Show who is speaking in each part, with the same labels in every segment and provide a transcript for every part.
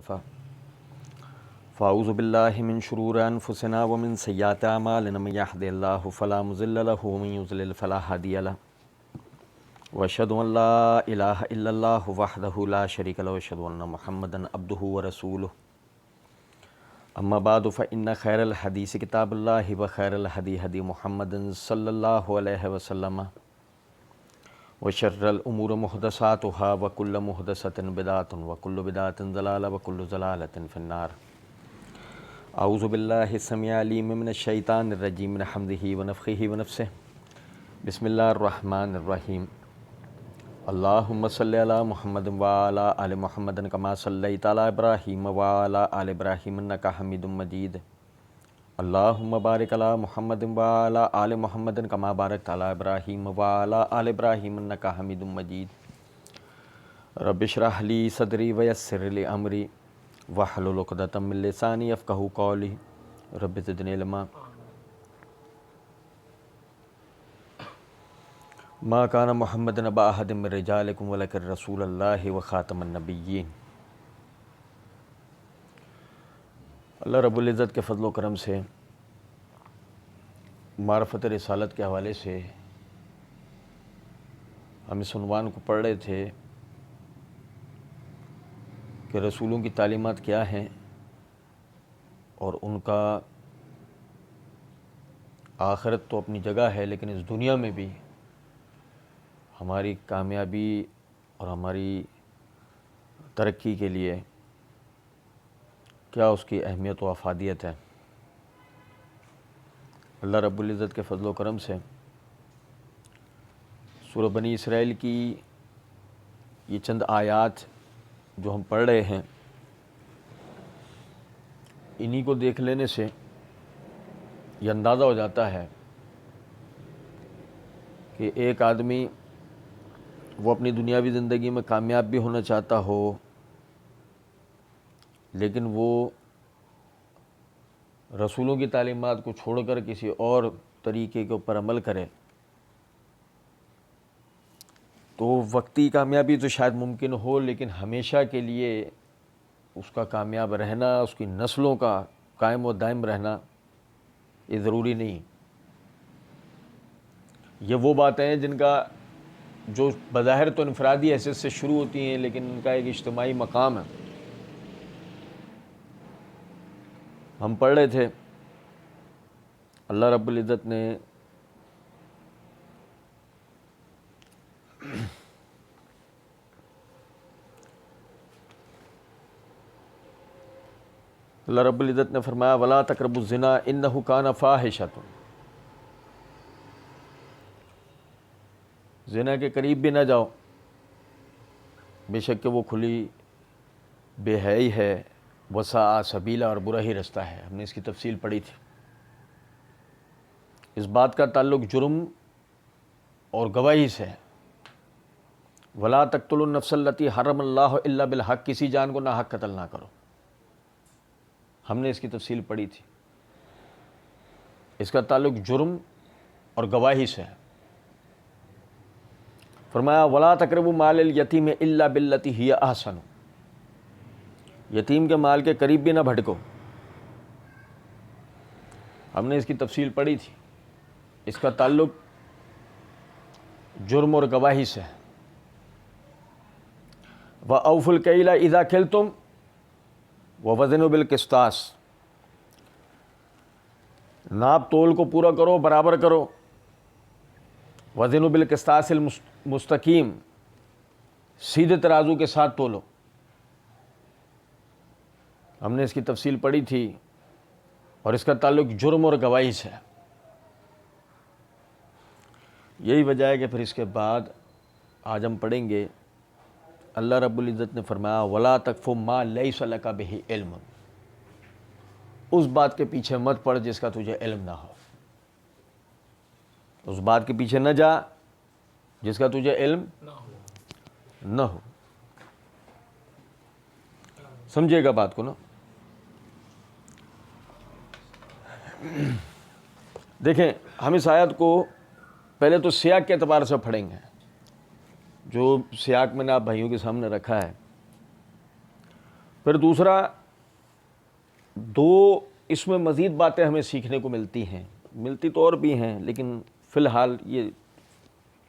Speaker 1: اصطفى فاعوذ باللہ من شرور انفسنا ومن سیئات اعمالنا من يهد الله فلا مضل له ومن يضلل فلا هادي له واشهد ان لا الہ الا اللہ وحدہ لا شریک له واشهد ان محمدا عبدہ ورسولہ اما بعد فان خیر الحدیث کتاب اللہ وخیر الہدی ہدی محمد صلی اللہ علیہ وسلم وشر الامور محدثاتها وكل محدثة بدعة وكل بدعة ضلالة وكل ضلالة في النار. اعوذ باللہ السمیع العلیم من الشیطان الرجیم من حمدہ ونفخہ ونفثہ. بسم اللہ الرحمن الرحیم. اللہم صلی علی محمد وعلی آل محمد کما صلیت علی ابراہیم وعلی آل ابراہیم انک حمید مجید. اللہم بارک علی محمد وعلی آل محمد کما بارکت علی ابراہیم وعلی آل ابراہیم انک حمید مجید. رب اشرح لی صدری ویسر لی امری واحلل عقدۃ من لسانی یفقہوا قولی. رب زدنی علما. ما کان محمد ابا احد من رجالکم ولکن رسول اللہ وخاتم النبیین. اللہ رب العزت کے فضل و کرم سے معرفت رسالت کے حوالے سے ہم اس عنوان کو پڑھ رہے تھے کہ رسولوں کی تعلیمات کیا ہیں اور ان کا آخرت تو اپنی جگہ ہے، لیکن اس دنیا میں بھی ہماری کامیابی اور ہماری ترقی کے لیے کیا اس کی اہمیت و افادیت ہے. اللہ رب العزت کے فضل و کرم سے سورہ بنی اسرائیل کی یہ چند آیات جو ہم پڑھ رہے ہیں، انہی کو دیکھ لینے سے یہ اندازہ ہو جاتا ہے کہ ایک آدمی وہ اپنی دنیاوی زندگی میں کامیاب بھی ہونا چاہتا ہو، لیکن وہ رسولوں کی تعلیمات کو چھوڑ کر کسی اور طریقے کے اوپر عمل کرے تو وقتی کامیابی تو شاید ممکن ہو، لیکن ہمیشہ کے لیے اس کا کامیاب رہنا، اس کی نسلوں کا قائم و دائم رہنا یہ ضروری نہیں. یہ وہ باتیں ہیں جن کا جو بظاہر تو انفرادی حیثیت سے شروع ہوتی ہیں، لیکن ان کا ایک اجتماعی مقام ہے. ہم پڑھ رہے تھے اللہ رب العزت نے فرمایا وَلَا تَقْرَبُوا الزِّنَا إِنَّهُ كَانَ فَاحِشَةً. زنا کے قریب بھی نہ جاؤ، بے شک کہ وہ کھلی بے حیائی ہے، وساء سبیلا، اور برا ہی رستہ ہے. ہم نے اس کی تفصیل پڑھی تھی. اس بات کا تعلق جرم اور گواہی سے ہے. وَلَا تَقْتُلُوا النَّفْسَ الَّتِي حَرَّمَ اللَّهُ إِلَّا بِالْحَقِّ. کسی جان کو ناحق قتل نہ کرو. ہم نے اس کی تفصیل پڑھی تھی. اس کا تعلق جرم اور گواہی سے ہے. فرمایا وَلَا تَقْرَبُوا مَالَ الْيَتِيمِ إِلَّا بِالَّتِي هِيَ أَحْسَنُ. یتیم کے مال کے قریب بھی نہ بھٹکو. ہم نے اس کی تفصیل پڑھی تھی. اس کا تعلق جرم اور گواہی سے ہے. وَأَوْفُوا الْكَيْلَ إِذَا كِلْتُمْ وَوَزِنُوا بِالْقِسْطَاسِ. ناپ تول کو پورا کرو، برابر کرو. وزنوا بالقسطاس المستقیم، سیدھے ترازو کے ساتھ تولو. ہم نے اس کی تفصیل پڑھی تھی. اور اس کا تعلق جرم اور گواہی سے ہے. یہی وجہ ہے کہ پھر اس کے بعد آج ہم پڑھیں گے اللہ رب العزت نے فرمایا وَلَا تَقْفُ مَا لَيْسَ لَكَ بِهِ عِلْمٌ. اس بات کے پیچھے مت پڑ جس کا تجھے علم نہ ہو. اس بات کے پیچھے نہ جا جس کا تجھے علم نہ ہو. سمجھے گا بات کو نا. دیکھیں ہم اس آیت کو پہلے تو سیاق کے اعتبار سے پڑھیں گے. جو سیاق میں نے آپ بھائیوں کے سامنے رکھا ہے، پھر دوسرا، دو اس میں مزید باتیں ہمیں سیکھنے کو ملتی ہیں، ملتی تو اور بھی ہیں، لیکن فی الحال یہ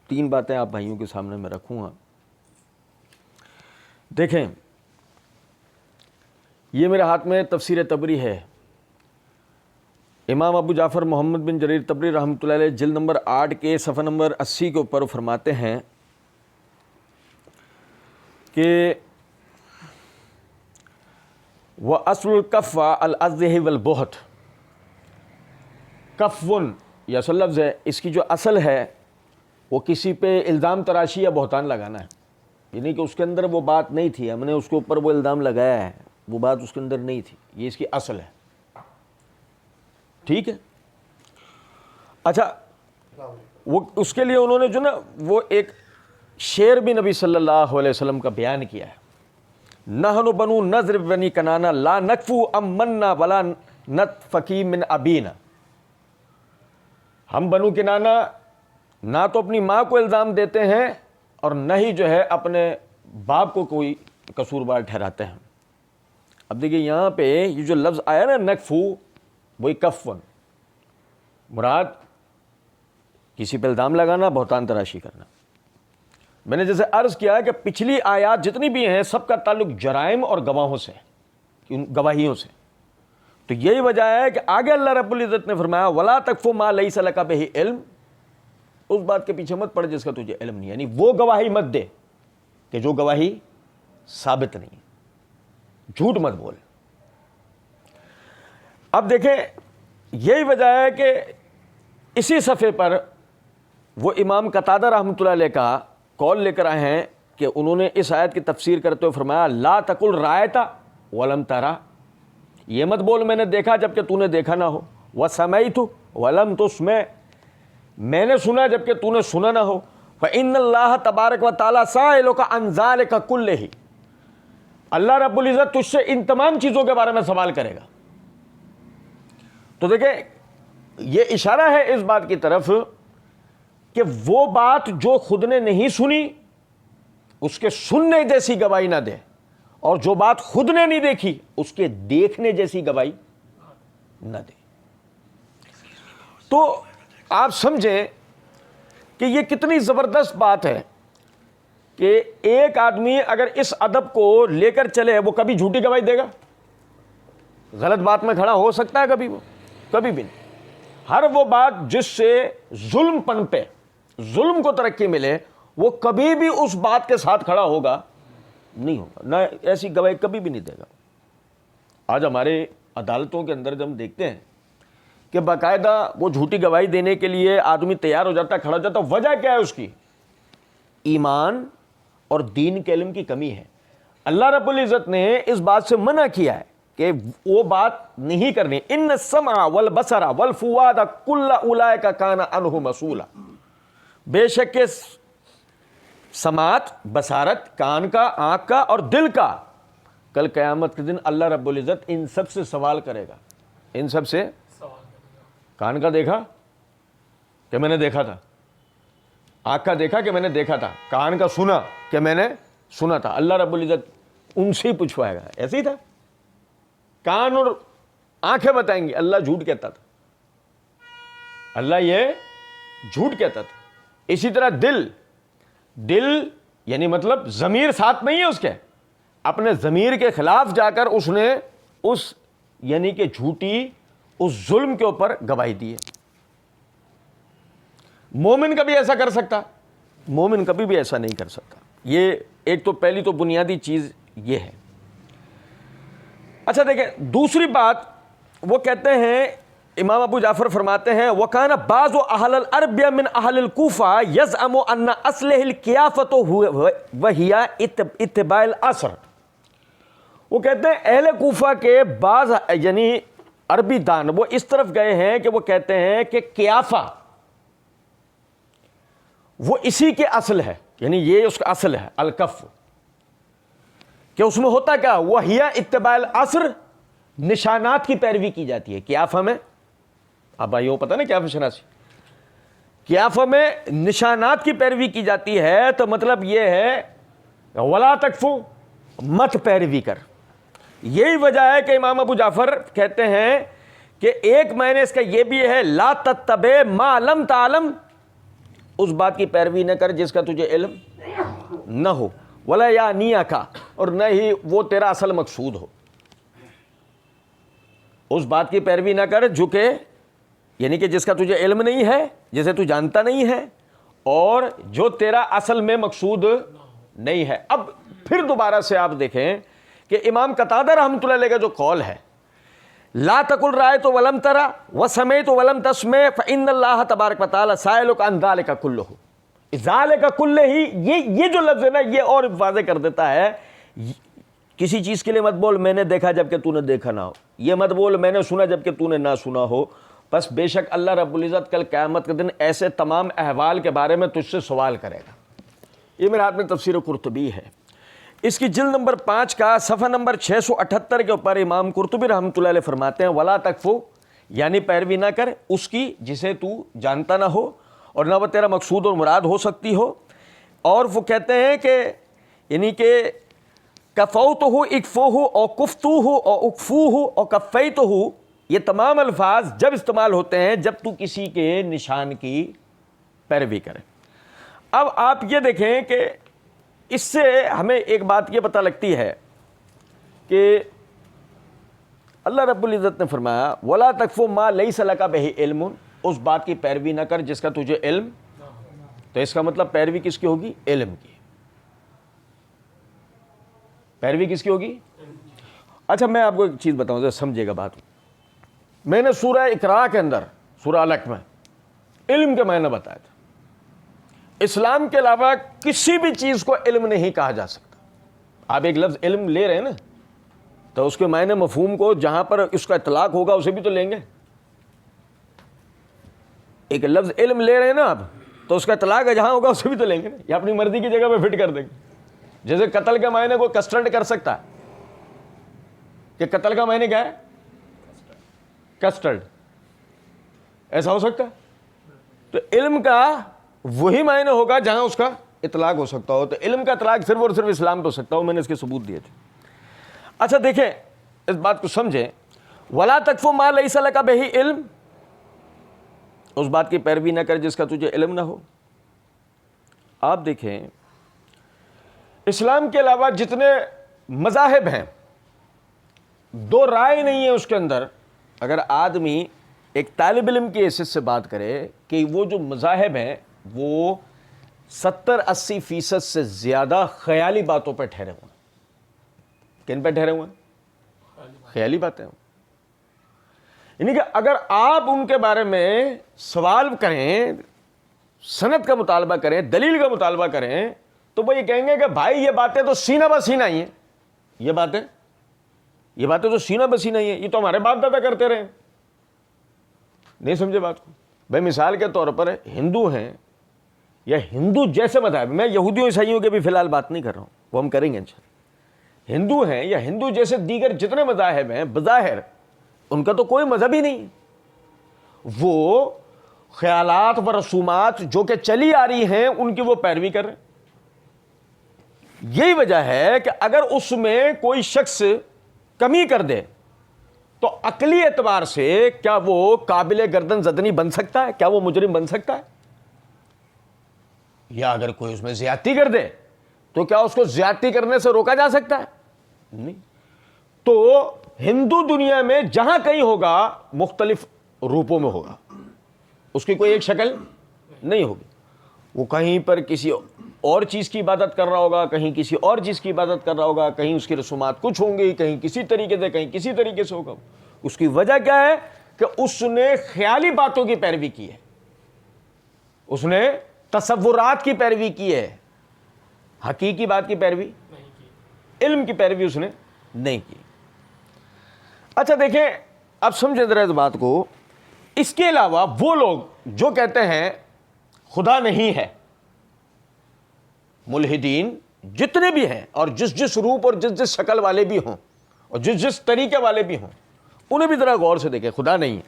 Speaker 1: 3 باتیں آپ بھائیوں کے سامنے میں رکھوں گا۔ دیکھیں، یہ میرے ہاتھ میں تفسیر طبری ہے، امام ابو جعفر محمد بن جریر طبری رحمۃ اللہ علیہ جلد نمبر 8 کے صفحہ نمبر 80 کے اوپر فرماتے ہیں کہ وَأَصْلُ الْكَفَّ الْأَذْهِ وَالْبُهْتِ، کفون یہ اصل لفظ ہے، اس کی جو اصل ہے وہ کسی پہ الزام تراشی یا بہتان لگانا ہے، یعنی کہ اس کے اندر وہ بات نہیں تھی، ہم نے اس کے اوپر وہ الزام لگایا ہے، وہ بات اس کے اندر نہیں تھی، یہ اس کی اصل ہے، ٹھیک ہے۔ اچھا، وہ اس کے لیے انہوں نے جو نا وہ ایک شعر بھی نبی صلی اللہ علیہ وسلم کا بیان کیا ہے، نحن بنو نضر بنی کنانا لا نکفو ام منا ولا نتفکی من ابینا، ہم بنو کنانا نہ تو اپنی ماں کو الزام دیتے ہیں اور نہ ہی جو ہے اپنے باپ کو کوئی قصوروار ٹھہراتے ہیں۔ اب دیکھیے یہاں پہ یہ جو لفظ آیا نا نکفو، وہی کفن، مراد کسی پہ الزام لگانا، بہتان تراشی کرنا۔ میں نے جیسے عرض کیا کہ پچھلی آیات جتنی بھی ہیں سب کا تعلق جرائم اور گواہوں سے، گواہیوں سے، تو یہی وجہ ہے کہ آگے اللہ رب العزت نے فرمایا وَلَا تَقْفُ مَا لَيْسَ لَكَ بِهِ علم، اس بات کے پیچھے مت پڑ جس کا تجھے علم نہیں، یعنی وہ گواہی مت دے کہ جو گواہی ثابت نہیں، جھوٹ مت بول۔ اب دیکھیں یہی وجہ ہے کہ اسی صفحے پر وہ امام قتادہ رحمۃ اللہ علیہ کا قول لے کر آئے ہیں کہ انہوں نے اس آیت کی تفسیر کرتے ہوئے فرمایا لا تقل رأیت ولم ترى، یہ مت بول میں نے دیکھا جبکہ تو نے دیکھا نہ ہو، وسمعت ولم تسمع، میں نے سنا جبکہ تو نے سنا نہ ہو، فإن اللہ تبارک و تعالی سائلک عن ذلک کلہ، اللہ رب العزت تجھ سے ان تمام چیزوں کے بارے میں سوال کرے گا۔ تو دیکھیں یہ اشارہ ہے اس بات کی طرف کہ وہ بات جو خود نے نہیں سنی اس کے سننے جیسی گواہی نہ دے، اور جو بات خود نے نہیں دیکھی اس کے دیکھنے جیسی گواہی نہ دے۔ تو آپ سمجھیں کہ یہ کتنی زبردست بات ہے کہ ایک آدمی اگر اس ادب کو لے کر چلے وہ کبھی جھوٹی گواہی دے گا؟ غلط بات میں کھڑا ہو سکتا ہے کبھی؟ وہ کبھی بھی نہیں۔ ہر وہ بات جس سے ظلم پنپے، ظلم کو ترقی ملے، وہ کبھی بھی اس بات کے ساتھ کھڑا ہوگا نہیں ہوگا، نہ ایسی گواہی کبھی بھی نہیں دے گا۔ آج ہمارے عدالتوں کے اندر جب ہم دیکھتے ہیں کہ باقاعدہ وہ جھوٹی گواہی دینے کے لیے آدمی تیار ہو جاتا ہے، کھڑا ہو جاتا ہے، وجہ کیا ہے اس کی؟ ایمان اور دین کے علم کی کمی ہے۔ اللہ رب العزت نے اس بات سے منع کیا ہے کہ وہ بات نہیں کرنی، ان السمع والبصر والفؤاد کل اولئک کان عنہ مسئولا، بے شک کہ سماعت، بصارت، کان کا، آنکھ کا اور دل کا کل قیامت کے دن اللہ رب العزت ان سب سے سوال کرے گا، ان سب سے۔ کان کا دیکھا کہ میں نے دیکھا تھا، آنکھ کا دیکھا کہ میں نے دیکھا تھا، کان کا سنا کہ میں نے سنا تھا، اللہ رب العزت ان سے ہی پوچھوائے گا۔ ایسے ہی تھا، کان اور آنکھیں بتائیں گی اللہ جھوٹ کہتا تھا، اللہ یہ جھوٹ کہتا تھا۔ اسی طرح دل یعنی مطلب ضمیر ساتھ نہیں ہے اس کے، اپنے ضمیر کے خلاف جا کر اس نے اس یعنی کہ جھوٹی اس ظلم کے اوپر گواہی دی ہے۔ مومن کبھی ایسا کر سکتا؟ مومن کبھی بھی ایسا نہیں کر سکتا۔ یہ ایک تو پہلی تو بنیادی چیز یہ ہے۔ اچھا دیکھیں دوسری بات وہ کہتے ہیں، امام ابو جعفر فرماتے ہیں وَكَانَ بَعْضُ أَهْلِ الْعَرْبِ مِنْ أَهْلِ الْكُوفَةِ يَزْعَمُ أَنَّ أَصْلَهُ الْقِيَافَةُ وَهِيَ اتِّبَاعُ الْأَثَرِ، وہ کہتے ہیں اہل کوفہ کے بعض یعنی عربی دان وہ اس طرف گئے ہیں کہ وہ کہتے ہیں کہ قیافہ وہ اسی کے اصل ہے، یعنی یہ اس کا اصل ہے الکف، کہ اس میں ہوتا کیا، وَهِيَ اتِّبَاعُ الْأَثَرِ، نشانات کی پیروی کی جاتی ہے قیافہ میں۔ اب بھائیوں پتہ نا قیافہ شناسی، قیافہ میں نشانات کی پیروی کی جاتی ہے، تو مطلب یہ ہے وَلَا تَقْفُ، مت پیروی کر، یہی وجہ ہے کہ امام ابو جعفر کہتے ہیں کہ ایک معنی اس کا یہ بھی ہے لا تتبع ما لم تعلم، اس بات کی پیروی نہ کر جس کا تجھے علم نہ ہو، ولا یعنیک، اور نہ ہی وہ تیرا اصل مقصود ہو. اس بات کی پیروی نہ کر جو کہ یعنی کہ جس کا تجھے علم نہیں ہے، جسے تو جانتا نہیں ہے، اور جو تیرا اصل میں مقصود نہیں ہے. اب پھر دوبارہ سے آپ دیکھیں کہ امام قتادہ رحمۃ اللہ علیہ کا جو قول ہے لا تقل رأیت ولم ترى وسمعت ولم تسمع فإن اللہ تبارک و تعالی سائلک عن ذلک کلہ، ذالک کلہ ہی، یہ جو لفظ ہے نا یہ اور واضح کر دیتا ہے کسی چیز کے لیے مت بول میں نے دیکھا جب کہ تو نے دیکھا نہ ہو، یہ مت بول میں نے سنا جب کہ تو نے نہ سنا ہو. بس بے شک اللہ رب العزت کل قیامت کے دن ایسے تمام احوال کے بارے میں تجھ سے سوال کرے گا. یہ میرے ہاتھ میں تفسیر قرطبی ہے، اس کی جلد نمبر 5 کا صفحہ نمبر 678 کے اوپر امام قرطبی رحمۃ اللہ علیہ فرماتے ہیں ولا تکفو، یعنی پیروی نہ کر اس کی جسے تو جانتا نہ ہو اور نہ وہ تیرا مقصود اور مراد ہو سکتی ہو. اور وہ کہتے ہیں کہ یعنی کہ کفوتہ اکفوہ اور کفتوہ اور اکفوہ اور کفیتہ، یہ تمام الفاظ جب استعمال ہوتے ہیں جب تو کسی کے نشان کی پیروی کرے. اب آپ یہ دیکھیں کہ اس سے ہمیں ایک بات یہ پتہ لگتی ہے کہ اللہ رب العزت نے فرمایا وَلَا تَقْفُ مَا لَيْسَ لَكَ بِهِ علم، اس بات کی پیروی نہ کر جس کا تجھے علم. تو اس کا مطلب پیروی کس کی ہوگی؟ علم کی. پیروی کس کی ہوگی؟ اچھا میں آپ کو ایک چیز بتاؤں ذرا سمجھے گا بات. میں نے سورہ اقراء کے اندر سورہ علق میں علم کے معنی بتایا تھا. اسلام کے علاوہ کسی بھی چیز کو علم نہیں کہا جا سکتا. آپ ایک لفظ علم لے رہے ہیں نا تو اس کے معنی مفہوم کو جہاں پر اس کا اطلاق ہوگا اسے بھی تو لیں گے. ایک لفظ علم لے رہے ہیں نا آپ تو اس کا اطلاق جہاں ہوگا اسے بھی تو لیں گے نا، یا اپنی مرضی کی جگہ پہ فٹ کر دیں گے. جیسے قتل کا معنی کوئی کسٹرڈ کر سکتا ہے کہ قتل کا معنی کیا ہے؟ کسٹرڈ. ایسا ہو سکتا ہے؟ تو علم کا وہی معنی ہوگا جہاں اس کا اطلاق ہو سکتا ہو. تو علم کا اطلاق صرف اور صرف اسلام پہ ہو سکتا ہو. میں نے اس کے ثبوت دیے تھے. اچھا دیکھیں اس بات کو سمجھیں وَلَا تَقْفُ مَا لَيْسَ لَكَ بِهِ علم، اس بات کی پیروی نہ کر جس کا تجھے علم نہ ہو. آپ دیکھیں اسلام کے علاوہ جتنے مذاہب ہیں دو رائے نہیں ہے اس کے اندر. اگر آدمی ایک طالب علم کی حیثیت سے بات کرے کہ وہ جو مذاہب ہیں وہ 70-80% سے زیادہ خیالی باتوں پہ ٹھہرے ہوئے ہیں. کن پہ ٹھہرے ہوئے ہیں؟ خیالی باتیں. یعنی کہ اگر آپ ان کے بارے میں سوال کریں، سند کا مطالبہ کریں، دلیل کا مطالبہ کریں تو وہ یہ کہیں گے کہ بھائی یہ باتیں تو سینہ بہ سینہ ہی ہیں. یہ باتیں تو سینہ بہ سینہ ہی ہیں، یہ تو ہمارے باپ دادا کرتے رہے. نہیں سمجھے بات کو؟ بھائی مثال کے طور پر ہندو ہیں یا ہندو جیسے مذہب، میں یہودیوں عیسائیوں کے بھی فی الحال بات نہیں کر رہا ہوں، وہ ہم کریں گے انشاءاللہ. ہندو ہیں یا ہندو جیسے دیگر جتنے مذاہب ہیں بظاہر ان کا تو کوئی مذہب ہی نہیں. وہ خیالات و رسومات جو کہ چلی آ رہی ہیں ان کی وہ پیروی کر رہے ہیں. یہی وجہ ہے کہ اگر اس میں کوئی شخص کمی کر دے تو عقلی اعتبار سے کیا وہ قابل گردن زدنی بن سکتا ہے؟ کیا وہ مجرم بن سکتا ہے؟ یا اگر کوئی اس میں زیادتی کر دے تو کیا اس کو زیادتی کرنے سے روکا جا سکتا ہے؟ نہیں. تو ہندو دنیا میں جہاں کہیں ہوگا مختلف روپوں میں ہوگا، اس کی کوئی ایک شکل نہیں ہوگی. وہ کہیں پر کسی اور چیز کی عبادت کر رہا ہوگا، کہیں کسی اور چیز کی عبادت کر رہا ہوگا، کہیں اس کی رسومات کچھ ہوں گی، کہیں کسی طریقے سے، کہیں کسی طریقے سے ہوگا. اس کی وجہ کیا ہے کہ اس نے خیالی باتوں کی پیروی کی ہے، اس نے تصورات کی پیروی کی ہے، حقیقی بات کی پیروی نہیں کی، علم کی پیروی اس نے نہیں کی. اچھا دیکھیں اب سمجھیں ذرا اس بات کو. اس کے علاوہ وہ لوگ جو کہتے ہیں خدا نہیں ہے، ملحدین جتنے بھی ہیں اور جس روپ اور جس شکل والے بھی ہوں اور جس طریقے والے بھی ہوں انہیں بھی ذرا غور سے دیکھیں. خدا نہیں ہے.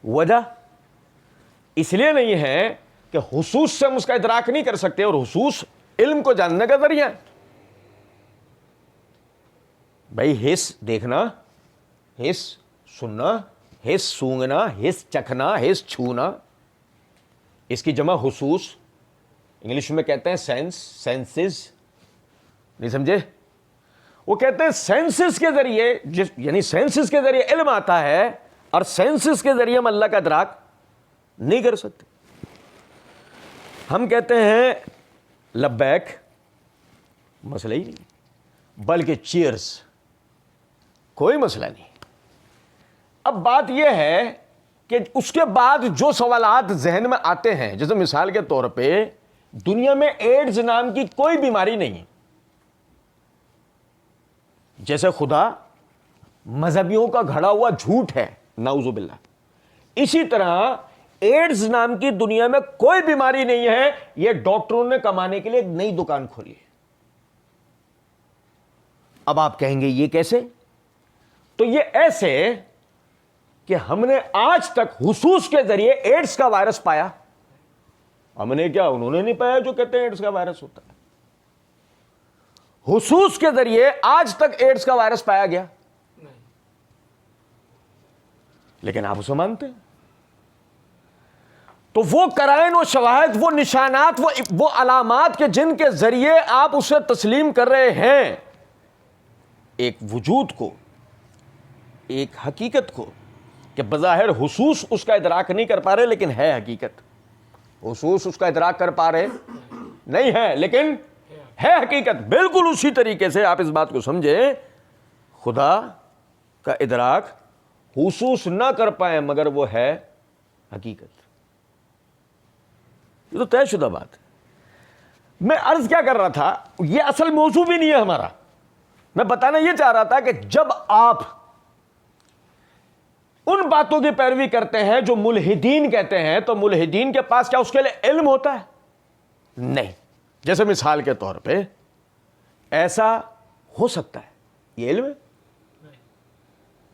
Speaker 1: وجہ اس لیے نہیں ہے کہ حصوص سے ہم اس کا ادراک نہیں کر سکتے، اور حصوص علم کو جاننے کا ذریعہ ہے.
Speaker 2: بھائی حس دیکھنا، حس سننا، حس سونگنا، حس چکھنا، حس چھونا، اس کی جمع حسوس، انگلش میں کہتے ہیں سینس، سینسز، نہیں سمجھے؟ وہ کہتے ہیں سینسز کے ذریعے، یعنی سینسز کے ذریعے علم آتا ہے، اور سینسز کے ذریعے ہم اللہ کا ادراک نہیں کر سکتے۔ ہم کہتے ہیں لبیک، مسئلہ ہی نہیں، بلکہ چیئرز، کوئی مسئلہ نہیں۔ اب بات یہ ہے کہ اس کے بعد جو سوالات ذہن میں آتے ہیں، جیسے مثال کے طور پہ دنیا میں ایڈز نام کی کوئی بیماری نہیں ہے، جیسے خدا مذہبیوں کا گھڑا ہوا جھوٹ ہے، نعوذ باللہ، اسی طرح ایڈز نام کی دنیا میں کوئی بیماری نہیں ہے، یہ ڈاکٹروں نے کمانے کے لیے ایک نئی دکان کھولی ہے۔ اب آپ کہیں گے یہ کیسے؟ تو یہ ایسے کہ ہم نے آج تک حسوس کے ذریعے ایڈز کا وائرس پایا، ہم نے کیا، انہوں نے نہیں پایا جو کہتے ہیں ایڈز کا وائرس ہوتا ہے۔ حسوس کے ذریعے آج تک ایڈز کا وائرس پایا گیا، لیکن آپ اسے مانتے ہیں۔ تو وہ قرائن و شواہد، وہ نشانات، وہ علامات کہ جن کے ذریعے آپ اسے تسلیم کر رہے ہیں، ایک وجود کو، ایک حقیقت کو، کہ بظاہر حسوس اس کا ادراک نہیں کر پا رہے لیکن ہے حقیقت، حسوس اس کا ادراک کر پا رہے نہیں ہے لیکن ہے حقیقت۔ بالکل اسی طریقے سے آپ اس بات کو سمجھیں، خدا کا ادراک حسوس نہ کر پائیں مگر وہ ہے حقیقت، یہ تو طے شدہ بات ہے۔ میں عرض کیا کر رہا تھا، یہ اصل موضوع بھی نہیں ہے ہمارا، میں بتانا یہ چاہ رہا تھا کہ جب آپ ان باتوں کی پیروی کرتے ہیں جو ملحدین کہتے ہیں، تو ملحدین کے پاس کیا اس کے لیے علم ہوتا ہے؟ نہیں۔ جیسے مثال کے طور پہ ایسا ہو سکتا ہے، یہ علم ہے؟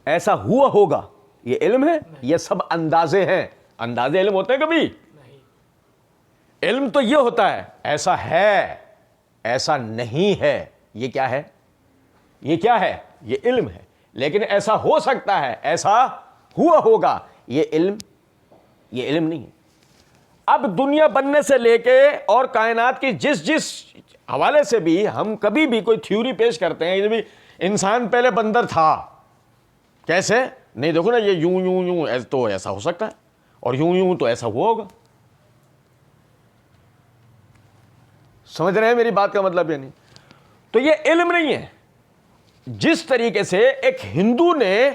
Speaker 2: ایسا ہوا ہوگا، یہ علم ہے؟ یہ سب اندازے ہیں، اندازے علم ہوتے ہیں کبھی؟ علم تو یہ ہوتا ہے ایسا ہے، ایسا نہیں ہے، یہ کیا ہے؟ یہ کیا ہے؟ یہ علم ہے۔ لیکن ایسا ہو سکتا ہے، ایسا ہوا ہوگا، یہ علم نہیں ہے۔ اب دنیا بننے سے لے کے اور کائنات کی جس حوالے سے بھی ہم کبھی بھی کوئی تھیوری پیش کرتے ہیں، یہ بھی انسان پہلے بندر تھا، کیسے؟ نہیں دیکھو نا، یہ یوں تو ایسا ہو سکتا ہے، اور یوں تو ایسا ہوا ہوگا۔ سمجھ رہے ہیں میری بات کا مطلب؟ یہ نہیں، تو یہ علم نہیں ہے۔ جس طریقے سے ایک ہندو نے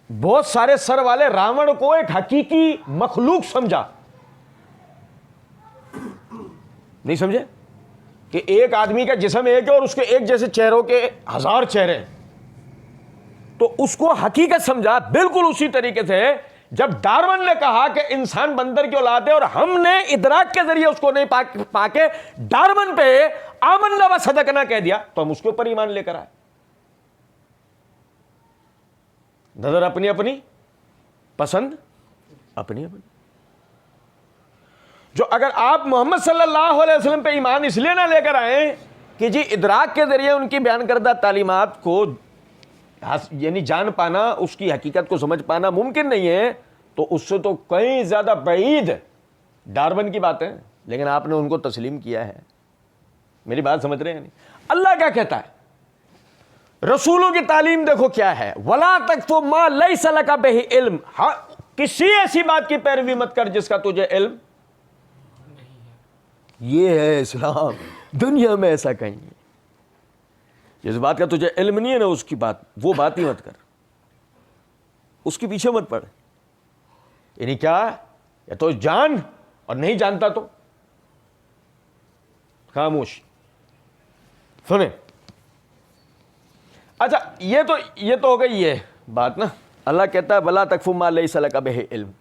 Speaker 2: بہت سارے سر والے راون کو ایک حقیقی مخلوق سمجھا، نہیں سمجھے؟ کہ ایک آدمی کا جسم ایک ہے اور اس کے ایک جیسے چہروں کے 1000 چہرے، تو اس کو حقیقت سمجھا۔ بالکل اسی طریقے سے جب ڈارون نے کہا کہ انسان بندر کی اولاد ہے اور ہم نے ادراک کے ذریعے اس کو نہیں پا کے ڈارون پہ آمنا و صدقنا کہہ دیا، تو ہم اس کے اوپر ایمان لے کر آئے۔ نظر اپنی اپنی، پسند اپنی اپنی۔ جو اگر آپ محمد صلی اللہ علیہ وسلم پہ ایمان اس لیے نہ لے کر آئیں کہ جی ادراک کے ذریعے ان کی بیان کردہ تعلیمات کو یعنی جان پانا، اس کی حقیقت کو سمجھ پانا ممکن نہیں ہے، تو اس سے تو کہیں زیادہ بعید ڈارون کی بات ہے، لیکن آپ نے ان کو تسلیم کیا ہے۔ میری بات سمجھ رہے ہیں نہیں؟ اللہ کیا کہتا ہے؟ رسولوں کی تعلیم دیکھو کیا ہے، وَلَا تَقْفُ مَا لَيْسَ لَكَ بِهِ علم، کسی ایسی بات کی پیروی مت کر جس کا تجھے علم نہیں ہے۔ یہ ہے اسلام، دنیا میں ایسا کہیں نہیں۔ جس بات کا تجھے علم نہیں ہے نا، اس کی بات، وہ بات ہی مت کر، اس کے پیچھے مت پڑ۔ یعنی کیا؟ یا تو جان، اور نہیں جانتا تو خاموش۔ سنیں، اچھا یہ تو ہو گئی یہ بات نا۔ اللہ کہتا ہے بلا تکف ما لیس لک بہ علم۔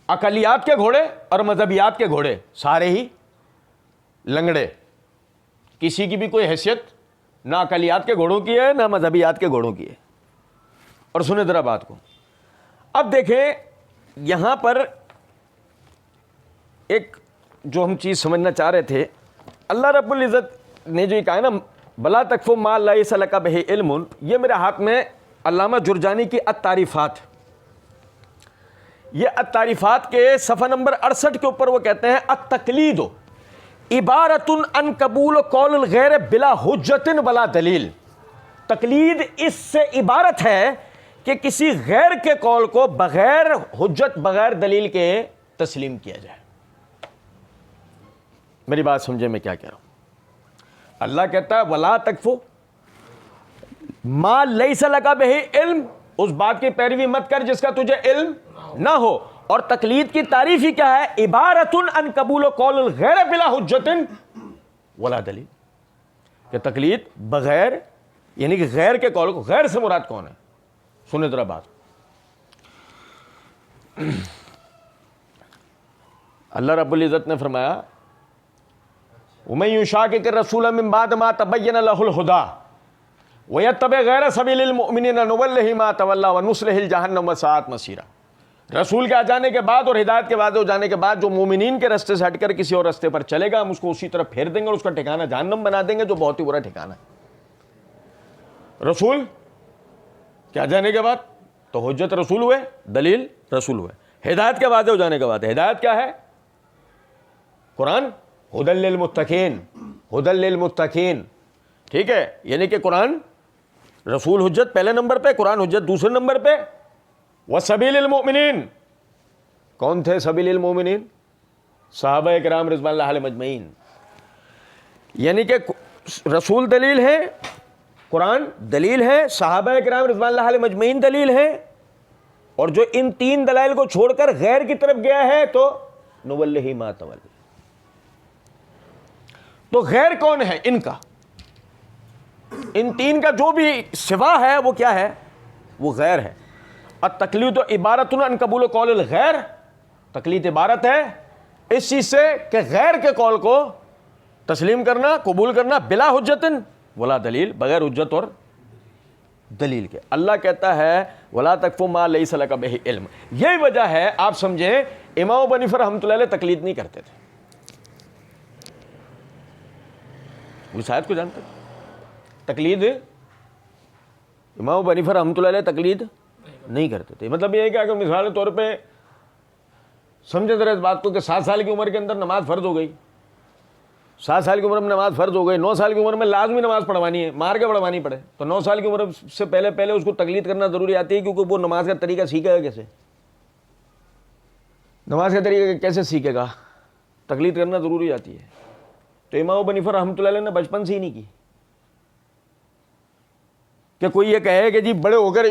Speaker 2: عقلیات کے گھوڑے اور مذہبیات کے گھوڑے سارے ہی لنگڑے، کسی کی بھی کوئی حیثیت نہ عقلیات کے گھوڑوں کی ہے نہ مذہبیات کے گھوڑوں کی ہے۔ اور سنیں ذرا بات کو، اب دیکھیں یہاں پر ایک جو ہم چیز سمجھنا چاہ رہے تھے، اللہ رب العزت نے جو یہ کہا ہے نا بلا تکفو ما لیس لک بہ علم، یہ میرے ہاتھ میں علامہ جرجانی کی التعریفات، یہ التعریفات کے صفحہ نمبر 68 کے اوپر وہ کہتے ہیں التقلید عبارت عن قبول قول الغیر بلا حجت ولا دلیل. تقلید اس سے عبارت ہے کہ کسی غیر کے قول کو بغیر حجت بغیر دلیل کے تسلیم کیا جائے. میری بات سمجھے میں کیا کہہ رہا ہوں؟ اللہ کہتا ہے ولا تکفو ما لیس لک بہ علم، اس بات کی پیروی مت کر جس کا تجھے علم نہ ہو. اور تقلید کی تعریف ہی کیا ہے؟ عبارت عن قبول قول الغیر بلا حجت ولا دلیل، کہ تقلید بغیر، یعنی کہ غیر کے قول کو، غیر سے مراد کون ہے؟ سنیں ذرا بات. اللہ رب العزت نے فرمایا وَمَن يُشَاقِقِ الرَّسُولَ مِن بَعْدِ مَا تَبَيَّنَ لَهُ الْهُدَىٰ وَيَتَّبِعْ غَيْرَ سَبِيلِ الْمُؤْمِنِينَ نُوَلِّهِ مَا تَوَلَّىٰ وَنُصْلِهِ جَهَنَّمَ وَسَاءَتْ مَصِيرًا. رسول کے آ جانے کے بعد اور ہدایت کے واضح ہو جانے کے بعد جو مومنین کے رستے سے ہٹ کر کسی اور رستے پر چلے گا، ہم اس کو اسی طرف پھیر دیں گے اور اس کا ٹھکانہ جہنم بنا دیں گے، جو بہت ہی برا ٹھکانہ ہے. رسول کے آ جانے کے بعد تو حجت رسول ہوئے، دلیل رسول ہوئے. ہدایت کے واضح ہو جانے کے بعد ہدایت کیا ہے؟ قرآن ہدی للمتقین، ہدی للمتقین. ٹھیک ہے، یعنی کہ قرآن، رسول حجت پہلے نمبر پہ، قرآن حجت دوسرے نمبر پہ. وسبیل المؤمنین، کون تھے سبیل المؤمنین؟ صحابہ کرام رضوان اللہ علیہم اجمعین. یعنی کہ رسول دلیل ہے، قرآن دلیل ہے، صحابہ کرام رضوان اللہ علیہم اجمعین دلیل ہے. اور جو ان تین دلائل کو چھوڑ کر غیر کی طرف گیا ہے تو نولہ ما تولی. تو غیر کون ہے ان کا؟ ان تین کا جو بھی سوا ہے وہ کیا ہے؟ وہ غیر ہے. التقلید عبارت عن قبول قول الغیر، تقلید عبارت ہے اس چیز سے کہ غیر کے قول کو تسلیم کرنا، قبول کرنا، بلا حجت ولا دلیل، بغیر حجت اور دلیل کے. اللہ کہتا ہے ولا تکفو ما لیس لک بہ علم. یہی وجہ ہے آپ سمجھیں امام ابو حنیفہ رحمۃ اللہ علیہ تقلید نہیں کرتے تھے. شاید کو جانتے تقلید، امام ابو حنیفہ رحمۃ اللہ علیہ تقلید نہیں کرتے تھے. مطلب یہ ہے کہ مثال کے طور پہ سمجھے ذرا اس بات کو کہ 7 سال کی عمر کے اندر نماز فرض ہو گئی، 7 سال کی عمر میں نماز فرض ہو گئی، 9 سال کی عمر میں لازمی نماز پڑھوانی ہے، مار کے پڑھوانی پڑے، تو 9 سال کی عمر سے پہلے اس کو تقلید کرنا ضروری آتی ہے، کیونکہ وہ نماز کا طریقہ سیکھے گا کیسے؟ نماز کا طریقہ کیسے سیکھے گا؟ تقلید کرنا ضروری آتی ہے. تو امام ابو حنیفہ رحمۃ اللہ علیہ نے بچپن سے ہی نہیں کی کہ کوئی یہ کہے کہ جی بڑے ہو کر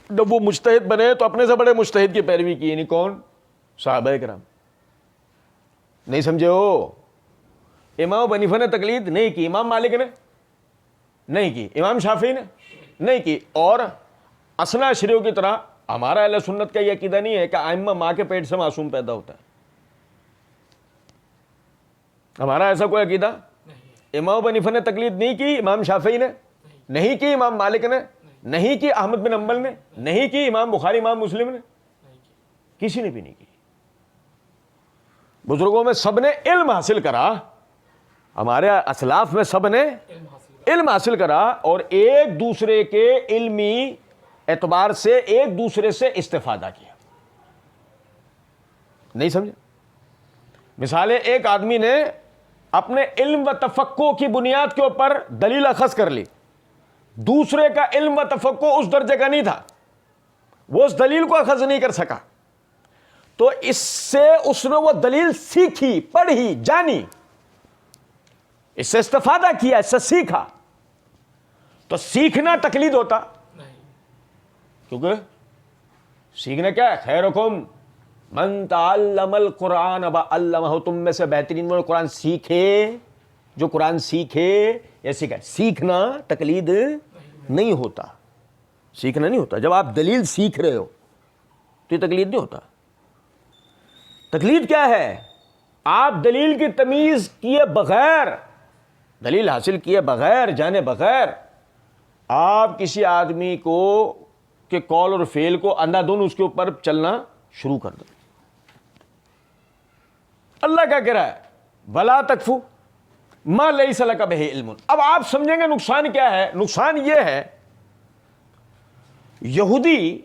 Speaker 2: جب وہ مجتہد بنے تو اپنے سے بڑے مجتہد کی پیروی کی. یعنی کون؟ صحابہ کرام. نہیں سمجھے ہو؟ امام ابو حنیفہ نے تقلید نہیں کی، امام مالک نے نہیں کی، امام شافعی نے نہیں کی. اور اثنا عشریوں کی طرح ہمارا اہل سنت کا یہ عقیدہ نہیں ہے کہ ائمہ ماں کے پیٹ سے معصوم پیدا ہوتا ہے. ہمارا ایسا کوئی عقیدہ. امام ابو حنیفہ نے تقلید نہیں کی، امام شافعی نے نہیں کی، امام مالک نے نہیں کی، احمد بن حنبل نے نہیں کی، امام بخاری امام مسلم نے کسی نے بھی نہیں کی. بزرگوں میں سب نے علم حاصل کرا، ہمارے اسلاف میں سب نے علم حاصل کرا اور ایک دوسرے کے علمی اعتبار سے ایک دوسرے سے استفادہ کیا. نہیں سمجھے؟ مثال ایک آدمی نے اپنے علم و تفقہ کی بنیاد کے اوپر دلیل اخذ کر لی، دوسرے کا علم و تفقہ اس درجے کا نہیں تھا، وہ اس دلیل کو اخذ نہیں کر سکا، تو اس سے اس نے وہ دلیل سیکھی، پڑھی، جانی، اس سے استفادہ کیا، اس سے سیکھا. تو سیکھنا تقلید ہوتا، کیونکہ سیکھنا کیا ہے؟ خیرکم من تعلم القرآن وعلمہ، تم میں سے بہترین وہ قرآن سیکھے جو قرآن سیکھے یا سیکھا. سیکھنا تقلید نہیں ہوتا، سیکھنا نہیں ہوتا. جب آپ دلیل سیکھ رہے ہو تو یہ تقلید نہیں ہوتا. تقلید کیا ہے؟ آپ دلیل کی تمیز کیے بغیر، دلیل حاصل کیے بغیر، جانے بغیر آپ کسی آدمی کو کے قول اور فعل کو اندھا دھند اس کے اوپر چلنا شروع کر دو. اللہ کیا کہہ رہا ہے؟ ولا تکفو ما لیس لک بہ علم. اب آپ سمجھیں گے نقصان کیا ہے. نقصان یہ ہے یہودی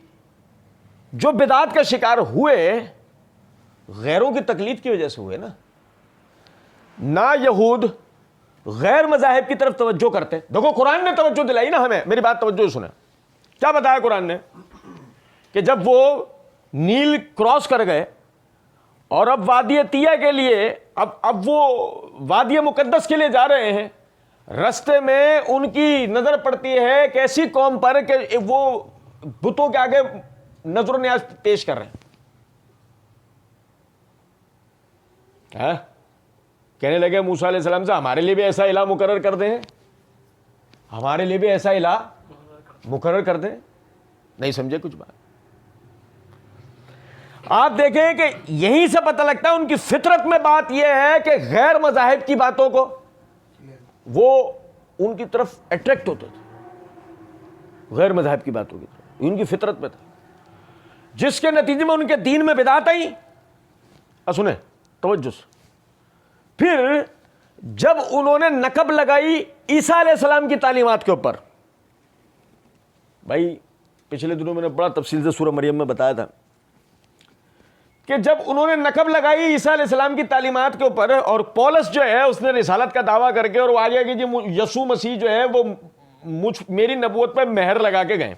Speaker 2: جو بدعات کا شکار ہوئے غیروں کی تقلید کی وجہ سے ہوئے نا. نہ یہود غیر مذاہب کی طرف توجہ کرتے. دیکھو قرآن نے توجہ دلائی نا ہمیں, میری بات توجہ سنیں. کیا بتایا قرآن نے کہ جب وہ نیل کراس کر گئے اور اب وادی طیہ کے لیے اب وہ وادی مقدس کے لیے جا رہے ہیں, رستے میں ان کی نظر پڑتی ہے کہ ایسی قوم پر کہ وہ بتوں کے آگے نظر و نیاز پیش کر رہے ہیں. کہنے لگے موسیٰ علیہ السلام سے ہمارے لیے بھی ایسا الہ مقرر کر دیں, ہمارے لیے بھی ایسا الہ مقرر کر دیں. نہیں سمجھے کچھ بات. آپ دیکھیں کہ یہیں سے پتہ لگتا ہے ان کی فطرت میں بات یہ ہے کہ غیر مذاہب کی باتوں کو وہ ان کی طرف اٹریکٹ ہوتے تھے, غیر مذاہب کی باتوں کی طرف ان کی فطرت میں تھا, جس کے نتیجے میں ان کے دین میں بدعت آئی. سنیں توجہ سے. پھر جب انہوں نے نقب لگائی عیسیٰ علیہ السلام کی تعلیمات کے اوپر, بھائی پچھلے دنوں میں نے بڑا تفصیل سے سورہ مریم میں بتایا تھا کہ جب انہوں نے نقب لگائی عیسیٰ علیہ السلام کی تعلیمات کے اوپر, اور پولس جو ہے اس نے رسالت کا دعویٰ کر کے اور وہ آ گیا کہ جی یسوع مسیح جو ہے وہ میری نبوت پہ مہر لگا کے گئے.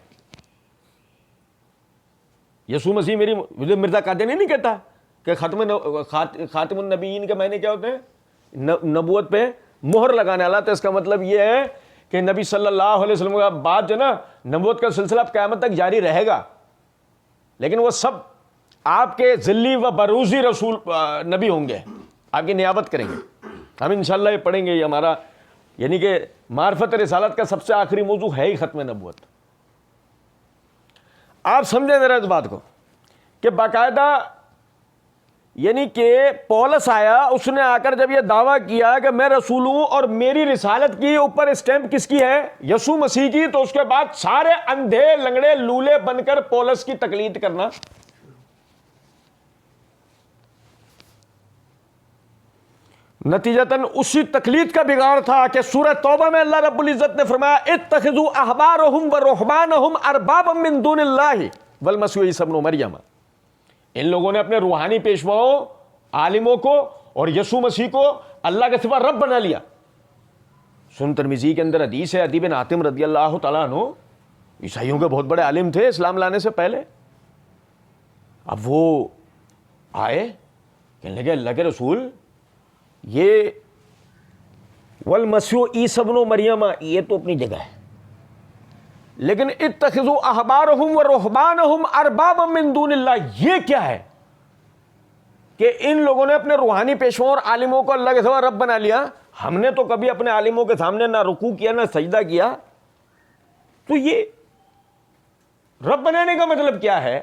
Speaker 2: یسوع مسیح میری, مرزا قادیانی نہیں کہتا کہ خاتم النبیین کے معنی کیا ہوتے ہیں, نبوت پہ مہر لگانے والا. تو اس کا مطلب یہ ہے کہ نبی صلی اللہ علیہ وسلم کا بعد جو نا نبوت کا سلسلہ اب قیامت تک جاری رہے گا, لیکن وہ سب آپ کے ذلی و بروزی رسول نبی ہوں گے, آپ کی نیابت کریں گے. ہم انشاءاللہ یہ پڑھیں گے. یہ ہمارا یعنی کہ معرفت رسالت کا سب سے آخری موضوع ہے ہی ختم نبوت. آپ سمجھیں ذرا اس بات کو کہ باقاعدہ یعنی کہ پولس آیا, اس نے آ کر جب یہ دعویٰ کیا کہ میں رسول ہوں اور میری رسالت کی اوپر اسٹیمپ کس کی ہے, یسوع مسیح کی, تو اس کے بعد سارے اندھے لنگڑے لولے بن کر پولس کی تقلید کرنا. نتیجتاً اسی تقلید کا بگاڑ تھا کہ سورہ توبہ میں اللہ رب العزت نے فرمایا اتخذوا احبارهم ورهبانهم اربابا من دون اللہ والمسیح عیسی ابن مریم. ان لوگوں نے اپنے روحانی پیشواؤں, عالموں کو اور یسوع مسیح کو اللہ کے سوا رب بنا لیا. سن ترمذی کے اندر حدیث ہے, عدی بن حاتم رضی اللہ تعالیٰ عنہ عیسائیوں کے بہت بڑے عالم تھے اسلام لانے سے پہلے. اب وہ آئے کہنے لگے اللہ کے رسول یہ والمسیح عیسی ابن مریم یہ تو اپنی جگہ ہے, لیکن اتخذوا احبارهم ورهبانهم اربابا من دون اللہ یہ کیا ہے کہ ان لوگوں نے اپنے روحانی پیشواؤں اور عالموں کو اللہ کے سوا رب بنا لیا. ہم نے تو کبھی اپنے عالموں کے سامنے نہ رکوع کیا نہ سجدہ کیا, تو یہ رب بنانے کا مطلب کیا ہے؟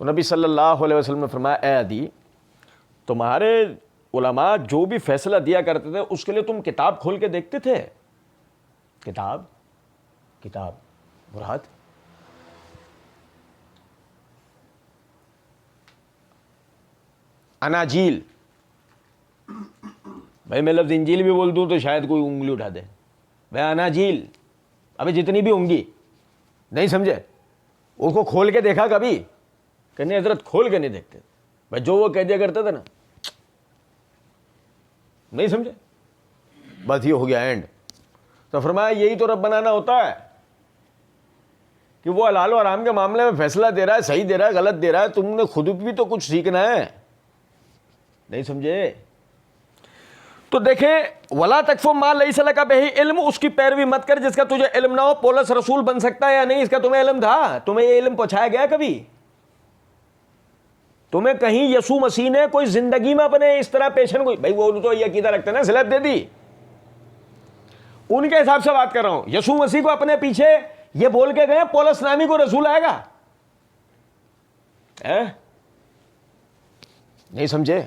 Speaker 2: تو نبی صلی اللہ علیہ وسلم نے فرمایا اے عدی, تمہارے علماء جو بھی فیصلہ دیا کرتے تھے اس کے لیے تم کتاب کھول کے دیکھتے تھے؟ کتاب مراد اناجیل. بھائی میں لفظ انجیل بھی بول دوں تو شاید کوئی انگلی اٹھا دے. بھائی اناجیل ابھی جتنی بھی ہوں گی, نہیں سمجھے, اس کو کھول کے دیکھا کبھی؟ کہ نہیں حضرت کھول کے نہیں دیکھتے. بھائی جو وہ کہہ دیا کرتے تھے نا, نہیں سمجھے, بس یہ ہو گیا اینڈ. تو فرمایا یہی تو رب بنانا ہوتا ہے کہ وہ حلال و حرام کے معاملے میں فیصلہ دے رہا ہے, صحیح دے رہا ہے, غلط دے رہا ہے. تم نے خود بھی تو کچھ سیکھنا ہے, نہیں سمجھے. تو دیکھیں ولا تقف ما لیس لک بہ علم, اس کی پیروی مت کر جس کا تجھے علم نہ ہو. پولس رسول بن سکتا ہے یا نہیں, اس کا تمہیں علم تھا؟ تمہیں یہ علم پہنچایا گیا کبھی؟ تمہیں کہیں یسوع مسیح نے کوئی زندگی میں اپنے اس طرح پیشن کوئی, بھائی وہ تو یہ عقیدہ رکھتے ہیں نا سلیب دے دی, ان کے حساب سے بات کر رہا ہوں. یسوع مسیح کو اپنے پیچھے یہ بول کے گئے پولس نامی کو رسول آئے گا, نہیں سمجھے.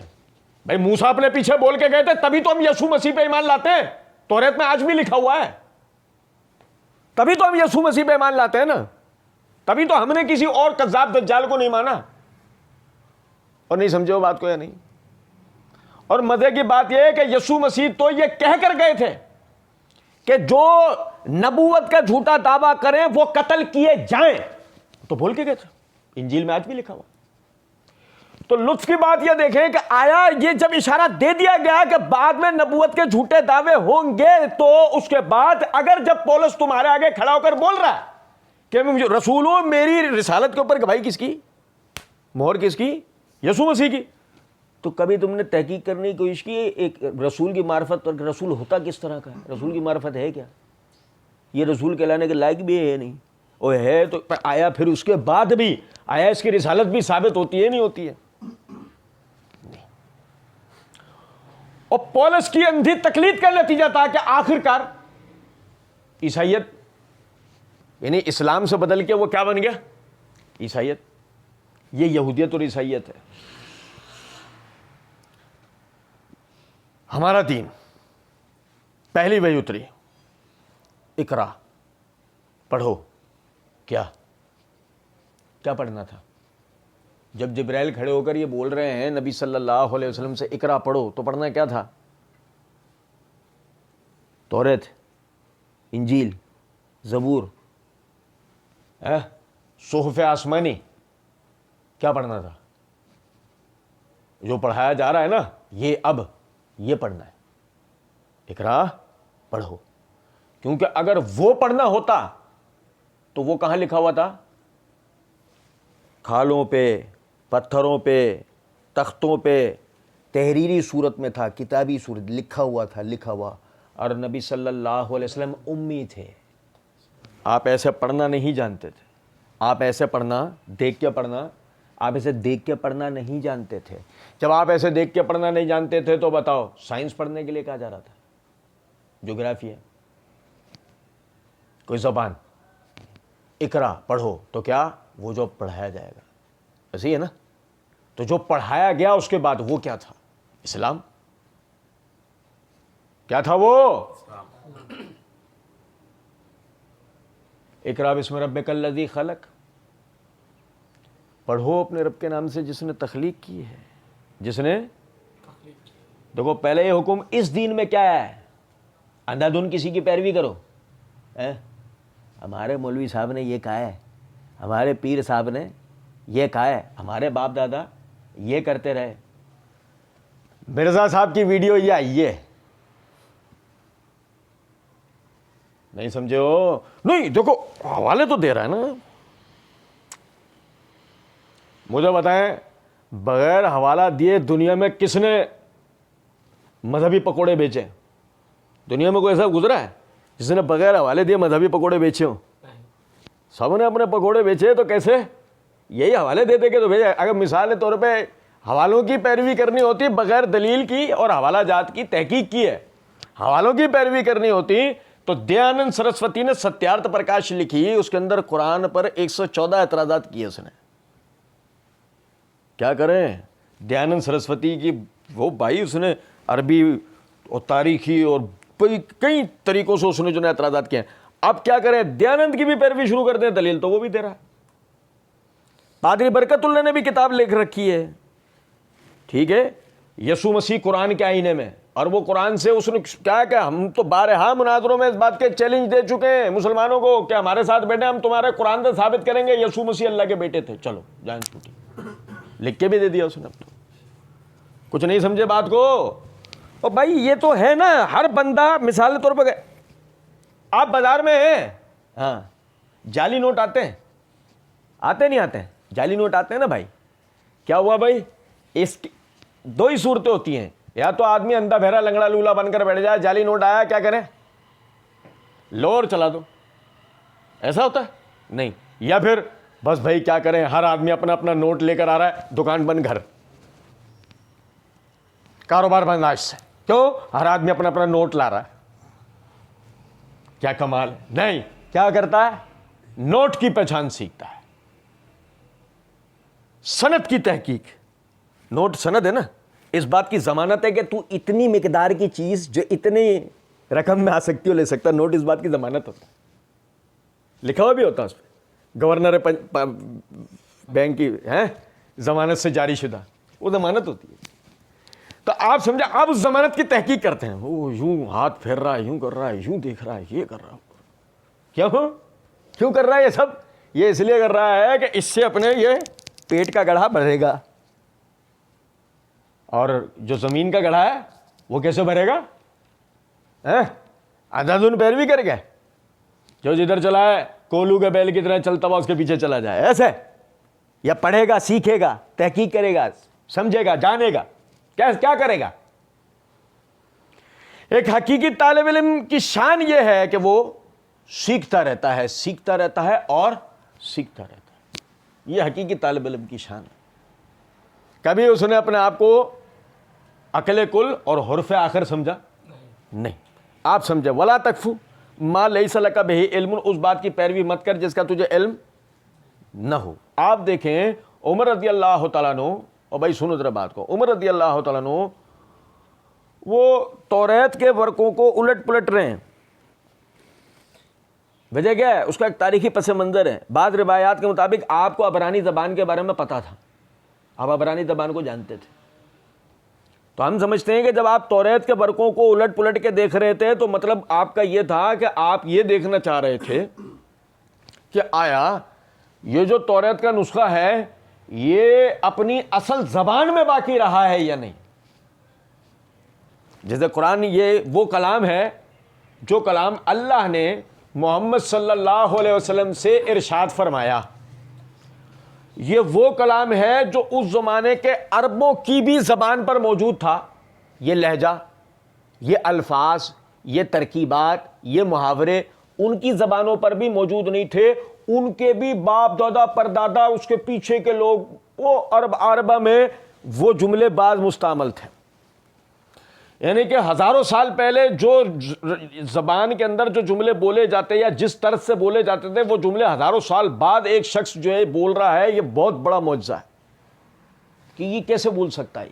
Speaker 2: بھائی موسیٰ اپنے پیچھے بول کے گئے تھے تبھی تو ہم یسوع مسیح پہ ایمان لاتے ہیں, توریت میں آج بھی لکھا ہوا ہے, تبھی تو ہم یسوع مسیح پہ ایمان لاتے ہیں نا, تبھی تو ہم نے کسی اور کذاب دجال کو نہیں مانا. اور نہیں سمجھے وہ بات کو یا نہیں؟ اور مزے کی بات یہ ہے کہ یسوع مسیح تو یہ کہہ کر گئے تھے کہ جو نبوت کا جھوٹا دعویٰ کریں وہ قتل کیے جائیں، تو بول کے گئے تھے، انجیل میں آج بھی لکھا ہوا۔ تو لطف کی بات یہ دیکھیں کہ آیا یہ جب اشارہ دے دیا گیا کہ بعد میں نبوت کے جھوٹے دعوے ہوں گے، تو اس کے بعد اگر جب پولس تمہارے آگے کھڑا ہو کر بول رہا ہے کہ میں رسول ہوں، میری رسالت کے اوپر گواہی کس کی، مہر کس کی، یسوع مسیح کی، تو کبھی تم نے تحقیق کرنے کی کوشش کی ایک رسول کی معرفت پر، رسول ہوتا کس طرح کا ہے، رسول کی معرفت ہے کیا، یہ رسول کہلانے کے لائق بھی ہے نہیں، اور ہے تو آیا پھر اس کے بعد بھی آیا اس کی رسالت بھی ثابت ہوتی ہے نہیں ہوتی ہے؟ اور پولس کی اندھی تقلید کا نتیجہ تھا کہ آخر کار عیسائیت یعنی اسلام سے بدل کے وہ کیا بن گیا، عیسائیت۔ یہ یہودیت اور عیسائیت ہے۔ ہمارا دین، پہلی وحی اتری، اقرا، پڑھو، کیا پڑھنا تھا؟ جب جبرائیل کھڑے ہو کر یہ بول رہے ہیں نبی صلی اللہ علیہ وسلم سے اقرا پڑھو، تو پڑھنا کیا تھا؟ توریت، انجیل، زبور، صحف آسمانی، کیا پڑھنا تھا؟ جو پڑھایا جا رہا ہے نا، یہ پڑھنا ہے، اقرا پڑھو، کیونکہ اگر وہ پڑھنا ہوتا تو وہ کہاں لکھا ہوا تھا؟ کھالوں پہ، پتھروں پہ، تختوں پہ، تحریری صورت میں تھا، کتابی صورت لکھا ہوا، اور نبی صلی اللہ علیہ وسلم امی تھے، آپ ایسے پڑھنا نہیں جانتے تھے، آپ ایسے دیکھ کے پڑھنا نہیں جانتے تھے۔ جب آپ ایسے دیکھ کے پڑھنا نہیں جانتے تھے تو بتاؤ سائنس پڑھنے کے لیے کہا جا رہا تھا؟ جغرافی ہے، کوئی زبان، اقرا پڑھو، تو کیا وہ جو پڑھایا جائے گا، ایسے ہی ہے نا؟ تو جو پڑھایا گیا اس کے بعد وہ کیا تھا؟ اسلام۔ کیا تھا وہ؟ اقرا بسم ربک الذی خلق، پڑھو اپنے رب کے نام سے جس نے تخلیق کی ہے، جس نے دیکھو پہلے یہ حکم اس دین میں کیا ہے؟ اندھا دھن کسی کی پیروی کرو۔ ہمارے مولوی صاحب نے یہ کہا ہے، ہمارے پیر صاحب نے یہ کہا ہے، ہمارے باپ دادا یہ کرتے رہے، مرزا صاحب کی ویڈیو یہ آئی ہے، نہیں سمجھے ہو؟ نہیں دیکھو حوالے تو دے رہا ہے نا، مجھے بتائیں بغیر حوالہ دیے دنیا میں کس نے مذہبی پکوڑے بیچے؟ دنیا میں کوئی ایسا گزرا ہے جس نے بغیر حوالے دیے مذہبی پکوڑے بیچے ہوں؟ سب نے اپنے پکوڑے بیچے، تو کیسے؟ یہی حوالے دے دے کے تو بھیجا۔ اگر مثال کے طور پہ حوالوں کی پیروی کرنی ہوتی بغیر دلیل کی اور حوالہ جات کی تحقیق کی ہے، حوالوں کی پیروی کرنی ہوتی تو دیانند سرسوتی نے ستیارتھ پرکاش لکھی، اس کے اندر قرآن پر 114 اعتراضات کیے اس نے۔ کیا کریں؟ دیانند سرسوتی کی وہ بھائی، اس نے عربی اور تاریخی اور کئی طریقوں سے اس نے جو ہے اعتراضات کیے ہیں۔ اب کیا کریں؟ دیانند کی بھی پیروی شروع کر دیں، دلیل تو وہ بھی دے رہا ہے۔ پادری برکت اللہ نے بھی کتاب لکھ رکھی ہے، ٹھیک ہے، یسوع مسیح قرآن کے آئینے میں، اور وہ قرآن سے اس نے کیا کہ ہم تو بارہا مناظروں میں اس بات کے چیلنج دے چکے ہیں مسلمانوں کو کہ ہمارے ساتھ بیٹھے، ہم تمہارے قرآن سے ثابت کریں گے یسوع مسیح اللہ کے بیٹے تھے، چلو جان چھوٹی، لکھ کے بھی دے دیا اس نے۔ اب تو کچھ نہیں سمجھے بات کو؟ اور بھائی یہ تو ہے نا، ہر بندہ مثال کے طور پہ آپ بازار میں ہیں، ہاں جعلی نوٹ آتے نہیں آتے ہیں؟ جعلی نوٹ آتے ہیں نا بھائی، کیا ہوا بھائی؟ اس دو ہی صورتیں ہوتی ہیں، یا تو آدمی اندھا بہرا لنگڑا لولا بن کر بیٹھ جائے، جعلی نوٹ آیا کیا کریں؟ لو اور چلا دو، ایسا ہوتا ہے؟ نہیں، یا پھر بس بھائی کیا کریں، ہر آدمی اپنا اپنا نوٹ لے کر آ رہا ہے، دکان بند، گھر، کاروبار بند آج سے، کیوں؟ ہر آدمی اپنا اپنا نوٹ لا رہا ہے، کیا کمال ہے؟ نہیں، کیا کرتا ہے؟ نوٹ کی پہچان سیکھتا ہے، سند کی تحقیق، نوٹ سند ہے نا، اس بات کی ضمانت ہے کہ تو اتنی مقدار کی چیز جو اتنی رقم میں آ سکتی ہو لے سکتا، نوٹ اس بات کی ضمانت ہوتا ہے، لکھا ہوا بھی ہوتا ہے اس پہ، گورنر بینک کی ضمانت سے جاری شدہ، وہ ضمانت ہوتی ہے۔ تو آپ سمجھے آپ اس ضمانت کی تحقیق کرتے ہیں، وہ یوں ہاتھ پھیر رہا ہے، یوں کر رہا ہے، یوں دیکھ رہا ہے، یہ کر رہا ہے، کیوں کر رہا ہے یہ سب؟ یہ اس لیے کر رہا ہے کہ اس سے اپنے یہ پیٹ کا گڑھا بڑھے گا، اور جو زمین کا گڑھا ہے وہ کیسے بھرے گا؟ اندھادھند پیروی کر گئے، جو جدھر چلا ہے کولو کے بیل کی طرح چلتا ہوا اس کے پیچھے چلا جائے، ایسے؟ یا پڑھے گا، سیکھے گا، تحقیق کرے گا، سمجھے گا، جانے گا، کیا کرے گا؟ ایک حقیقی طالب علم کی شان یہ ہے کہ وہ سیکھتا رہتا ہے، سیکھتا رہتا ہے اور سیکھتا رہتا ہے، یہ حقیقی طالب علم کی شان ہے۔ کبھی اس نے اپنے آپ کو عقل کل اور حرف آخر سمجھا؟ نہیں۔ آپ سمجھے ولا تکفو ما لیس لک بہ علم، اس بات کی پیروی مت کر جس کا تجھے علم نہ ہو۔ آپ دیکھیں عمر رضی اللہ تعالیٰ عنہ، اور بھائی سنو ذرا بات کو، عمر رضی اللہ تعالیٰ عنہ وہ توریت کے ورقوں کو الٹ پلٹ رہے ہیں، وجہ کیا ہے؟ اس کا ایک تاریخی پس منظر ہے۔ بعض روایات کے مطابق آپ کو عبرانی زبان کے بارے میں پتا تھا، آپ عبرانی زبان کو جانتے تھے، تو ہم سمجھتے ہیں کہ جب آپ توریت کے ورقوں کو الٹ پلٹ کے دیکھ رہے تھے تو مطلب آپ کا یہ تھا کہ آپ یہ دیکھنا چاہ رہے تھے کہ آیا یہ جو توریت کا نسخہ ہے یہ اپنی اصل زبان میں باقی رہا ہے یا نہیں۔ جیسے قرآن یہ وہ کلام ہے جو کلام اللہ نے محمد صلی اللہ علیہ وسلم سے ارشاد فرمایا، یہ وہ کلام ہے جو اس زمانے کے عربوں کی بھی زبان پر موجود تھا، یہ لہجہ، یہ الفاظ، یہ ترکیبات، یہ محاورے ان کی زبانوں پر بھی موجود نہیں تھے، ان کے بھی باپ دادا پردادا اس کے پیچھے کے لوگ وہ عربہ میں وہ جملے بعض مستعمل تھے، یعنی کہ ہزاروں سال پہلے جو زبان کے اندر جو جملے بولے جاتے یا جس طرز سے بولے جاتے تھے وہ جملے ہزاروں سال بعد ایک شخص جو ہے بول رہا ہے، یہ بہت بڑا معجزہ ہے کہ یہ کیسے بول سکتا ہے،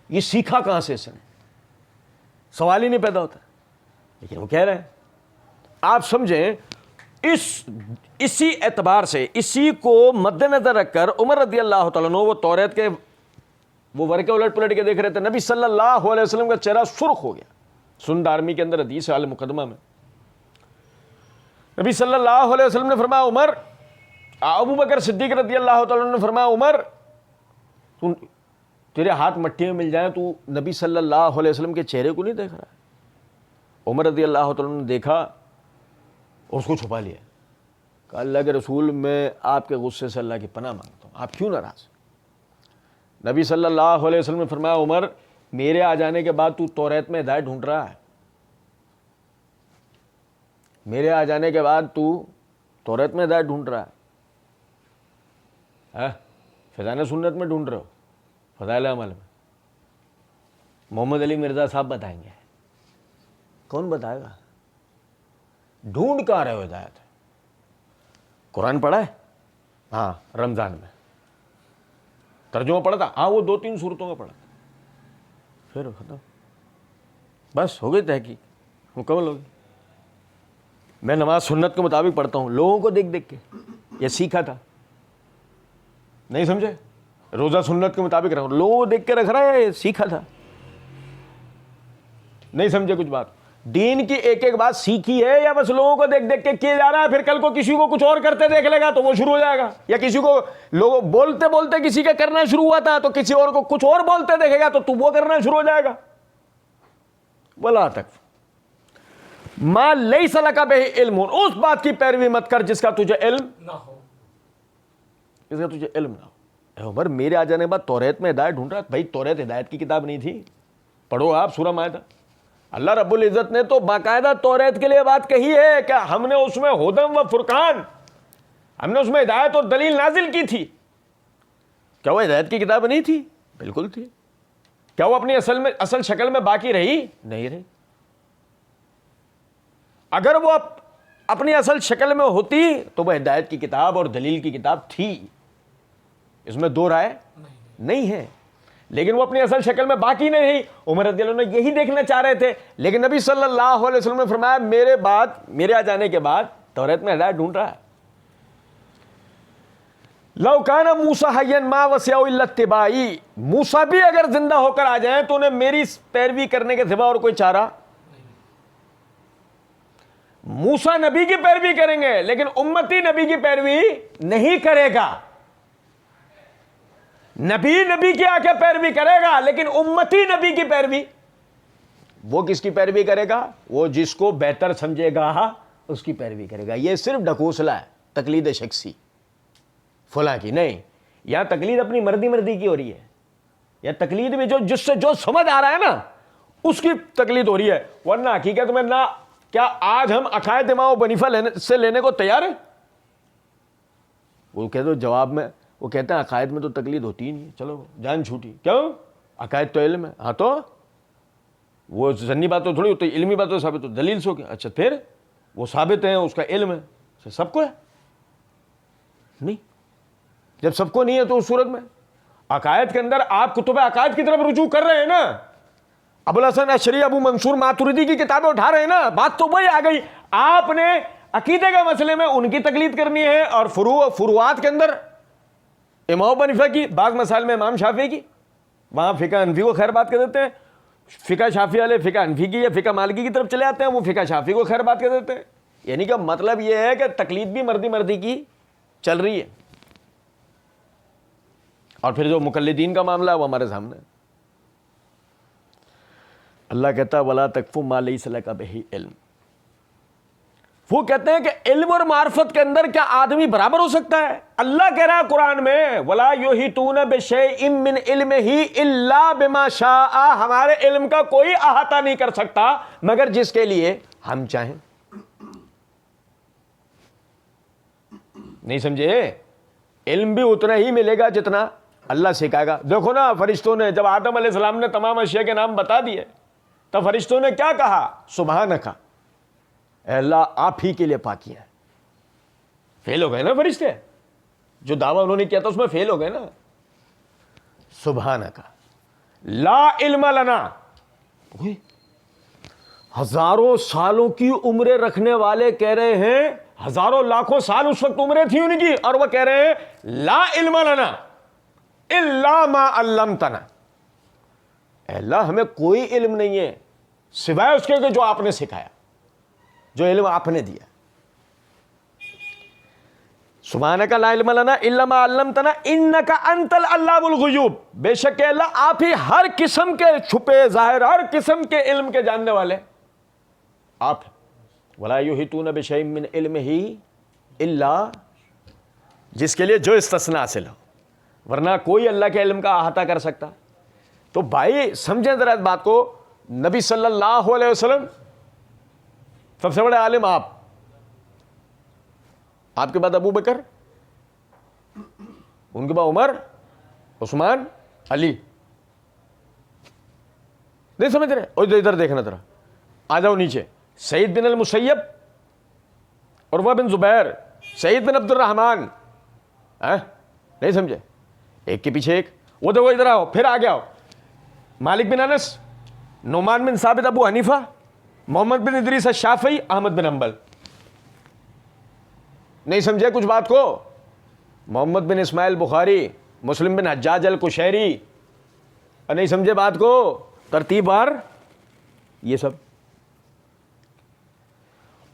Speaker 2: یہ سیکھا کہاں سے اس نے؟ سوال ہی نہیں پیدا ہوتا، لیکن وہ کہہ رہے ہیں۔ آپ سمجھیں اسی اعتبار سے، اسی کو مد نظر رکھ کر عمر رضی اللہ تعالیٰ عنہ وہ توریت کے وہ ورقے الٹ پلٹ کے دیکھ رہے تھے، نبی صلی اللہ علیہ وسلم کا چہرہ سرخ ہو گیا۔ سن دارمی کے اندر حدیث ہے مقدمہ میں، نبی صلی اللہ علیہ وسلم نے فرمایا عمر، ابو بکر صدیق رضی اللہ تعالیٰ عنہ نے فرمایا عمر تیرے ہاتھ مٹی میں مل جائیں تو نبی صلی اللہ علیہ وسلم کے چہرے کو نہیں دیکھ رہا ہے؟ عمر رضی اللہ تعالیٰ عنہ نے دیکھا، اس کو چھپا لیا، کہا اللہ کے رسول میں آپ کے غصے سے اللہ کی پناہ مانگتا ہوں، آپ کیوں ناراض؟ نبی صلی اللہ علیہ وسلم نے فرمایا عمر میرے آ جانے کے بعد تو توریت میں ہدایت ڈھونڈ رہا ہے، میرے آ جانے کے بعد تو توریت میں ہدایت ڈھونڈ رہا ہے، فضائل سنت میں ڈھونڈ رہے ہو، فضائل عمل میں؟ محمد علی مرزا صاحب بتائیں گے، کون بتائے گا؟ ڈھونڈ کہاں رہے ہو ہدایت؟ قرآن پڑھا ہے؟ ہاں رمضان میں ترجمہ پڑھا تھا، ہاں وہ 2-3 سورتوں کا پڑھا تھا، پھر ختم، بس ہو گئی تحقیق، مکمل ہو گئی۔ میں نماز سنت کے مطابق پڑھتا ہوں، لوگوں کو دیکھ دیکھ کے، یہ سیکھا تھا، نہیں سمجھے؟ روزہ سنت کے مطابق رکھ، لوگوں کو دیکھ کے رکھ رہا ہے، یہ سیکھا تھا، نہیں سمجھے کچھ بات؟ دین کی ایک ایک بات سیکھی ہے یا بس لوگوں کو دیکھ دیکھ کے کیے جا رہا ہے؟ پھر کل کو کسی کو کچھ اور کرتے دیکھ لے گا تو وہ شروع ہو جائے گا، یا کسی کو لوگ بولتے بولتے کسی کا کرنا شروع ہوا تھا تو کسی اور کو کچھ اور بولتے دیکھے گا تو وہ کرنا شروع ہو جائے گا۔ ولا تک ما لیس لک بہ علم، اس بات کی پیروی مت کر جس کا تجھے علم نہ ہو، جس کا تجھے علم نہ ہو۔ اے عمر میرے آ جانے کے بعد توریت میں ہدایت ڈھونڈ رہا ہے؟ بھائی توریت ہدایت کی کتاب نہیں تھی، پڑھو آپ سورہ مائدہ، اللہ رب العزت نے تو باقاعدہ توریت کے لیے بات کہی ہے کہ ہم نے اس میں ہدم و فرقان، ہم نے اس میں ہدایت اور دلیل نازل کی تھی۔ کیا وہ ہدایت کی کتاب نہیں تھی؟ بالکل تھی۔ کیا وہ اپنی اصل شکل میں باقی رہی؟ نہیں رہی۔ اگر وہ اپنی اصل شکل میں ہوتی تو وہ ہدایت کی کتاب اور دلیل کی کتاب تھی، اس میں دو رائے نہیں ہے، لیکن وہ اپنی اصل شکل میں باقی نہیں رہی۔ عمر رضی اللہ عنہ یہی دیکھنا چاہ رہے تھے، لیکن نبی صلی اللہ علیہ وسلم نے فرمایا میرے آ جانے کے بعد توریت میں ہدایت ڈھونڈ رہا ہے۔ لو کان موسیٰ حیا ما وسعہ الا اتباعی، موسیٰ بھی اگر زندہ ہو کر آ جائیں تو انہیں میری پیروی کرنے کے سوا اور کوئی چارہ، موسیٰ نبی کی پیروی کریں گے لیکن امتی نبی کی پیروی نہیں کرے گا، نبی کی آ کے پیروی کرے گا لیکن امتی نبی کی پیروی، وہ کس کی پیروی کرے گا؟ وہ جس کو بہتر سمجھے گا اس کی پیروی کرے گا۔ یہ صرف ڈھکوسلا ہے، تقلید شخصی فلاں کی نہیں، یہاں تقلید اپنی مردی کی ہو رہی ہے، یا تقلید بھی جس سے جو سمجھ آ رہا ہے نا اس کی تقلید ہو رہی ہے، ورنہ حقیقت میں نہ، کیا آج ہم عقائد امام ابو حنیفہ سے لینے کو تیار ہیں؟ وہ کہتے جواب میں وہ کہتے ہیں عقائد میں تو تقلید ہوتی ہی نہیں ہے، چلو جان چھوٹی، کیوں؟ عقائد تو علم ہے، ہاں تو وہ ظنی بات تو تھوڑی ہوتی، علمی بات تو ثابت ہو، دلیل سے ہو گیا، اچھا پھر وہ ثابت ہے، اس کا علم ہے، سب کو ہے نہیں؟ جب سب کو نہیں ہے تو اس صورت میں عقائد کے اندر آپ کتب عقائد کی طرف رجوع کر رہے ہیں نا، ابو الحسن اشعری، ابو منصور ماتریدی کی کتابیں اٹھا رہے ہیں نا، بات تو وہی آ گئی، آپ نے عقیدے کے مسئلے میں ان کی تقلید کرنی ہے، اور فروعات کے اندر امام ابو حنیفہ کی، بعض مسائل میں امام شافعی کی، وہاں فقہ حنفی کو خیر بات کر دیتے ہیں، فقہ شافعی والے فقہ حنفی کی یا فقہ مالکی کی طرف چلے آتے ہیں، وہ فقہ شافعی کو خیر بات کر دیتے ہیں، یعنی کہ مطلب یہ ہے کہ تقلید بھی مردی کی چل رہی ہے، اور پھر جو مقلدین کا معاملہ ہے وہ ہمارے سامنے ہے۔ اللہ کہتا ہے وَلَا تَقْفُ مَا لَيْسَ لَكَ بِهِ علم، وہ کہتے ہیں کہ علم اور معرفت کے اندر کیا آدمی برابر ہو سکتا ہے؟ اللہ کہہ رہا ہے قرآن میں وَلَا يُحِيطُونَ بِشَيْءٍ مِّنْ عِلْمِهِ إِلَّا بِمَا شَاءَ، ہمارے علم کا کوئی احاطہ نہیں کر سکتا مگر جس کے لیے ہم چاہیں۔ نہیں سمجھے؟ علم بھی اتنا ہی ملے گا جتنا اللہ سکھائے گا۔ دیکھو نا فرشتوں نے جب آدم علیہ السلام نے تمام اشیاء کے نام بتا دیے تو فرشتوں نے کیا کہا؟ سبحانک، اے اللہ آپ ہی کے لیے پاکی ہے۔ فیل ہو گئے نا فرشتے، جو دعویٰ انہوں نے کیا تھا اس میں فیل ہو گئے نا۔ سبحانک لا علم لنا، ہزاروں سالوں کی عمریں رکھنے والے کہہ رہے ہیں، ہزاروں لاکھوں سال اس وقت عمریں تھی ان کی، اور وہ کہہ رہے ہیں لا علم لنا الا ما علمتنا، اے اللہ ہمیں کوئی علم نہیں ہے سوائے اس کے کہ جو آپ نے سکھایا، جو علم آپ نے دیا۔ سبحانک لا علم لنا الا ما علمتنا انک انت العلام الغیوب، بے شک اللہ آپ ہی ہر قسم کے چھپے ظاہر، ہر قسم کے علم کے جاننے والے آپ۔ ولا یحیطون بشیء من علمہ الا، جس کے لیے جو استثناء حاصل ہو، ورنہ کوئی اللہ کے علم کا احاطہ کر سکتا۔ تو بھائی سمجھیں ذرا اس بات کو، نبی صلی اللہ علیہ وسلم سب سے بڑے عالم آپ کے بعد ابو بکر، ان کے بعد عمر، عثمان، علی، نہیں سمجھ رہے؟ اور ادھر دیکھنا ذرا، آ جاؤ نیچے، سعید بن المسیب، عروہ بن زبیر، سعید بن عبد الرحمن، نہیں سمجھے؟ ایک کے پیچھے ایک، وہ دیکھو ادھر آؤ، پھر آگے آؤ، مالک بن انس، نعمان بن ثابت ابو حنیفہ، محمد بن ادریس الشافعی، احمد بن حنبل۔ نہیں سمجھے کچھ بات کو؟ محمد بن اسماعیل بخاری، مسلم بن حجاج القشیری، اور نہیں سمجھے بات کو؟ ترتیب بار یہ سب۔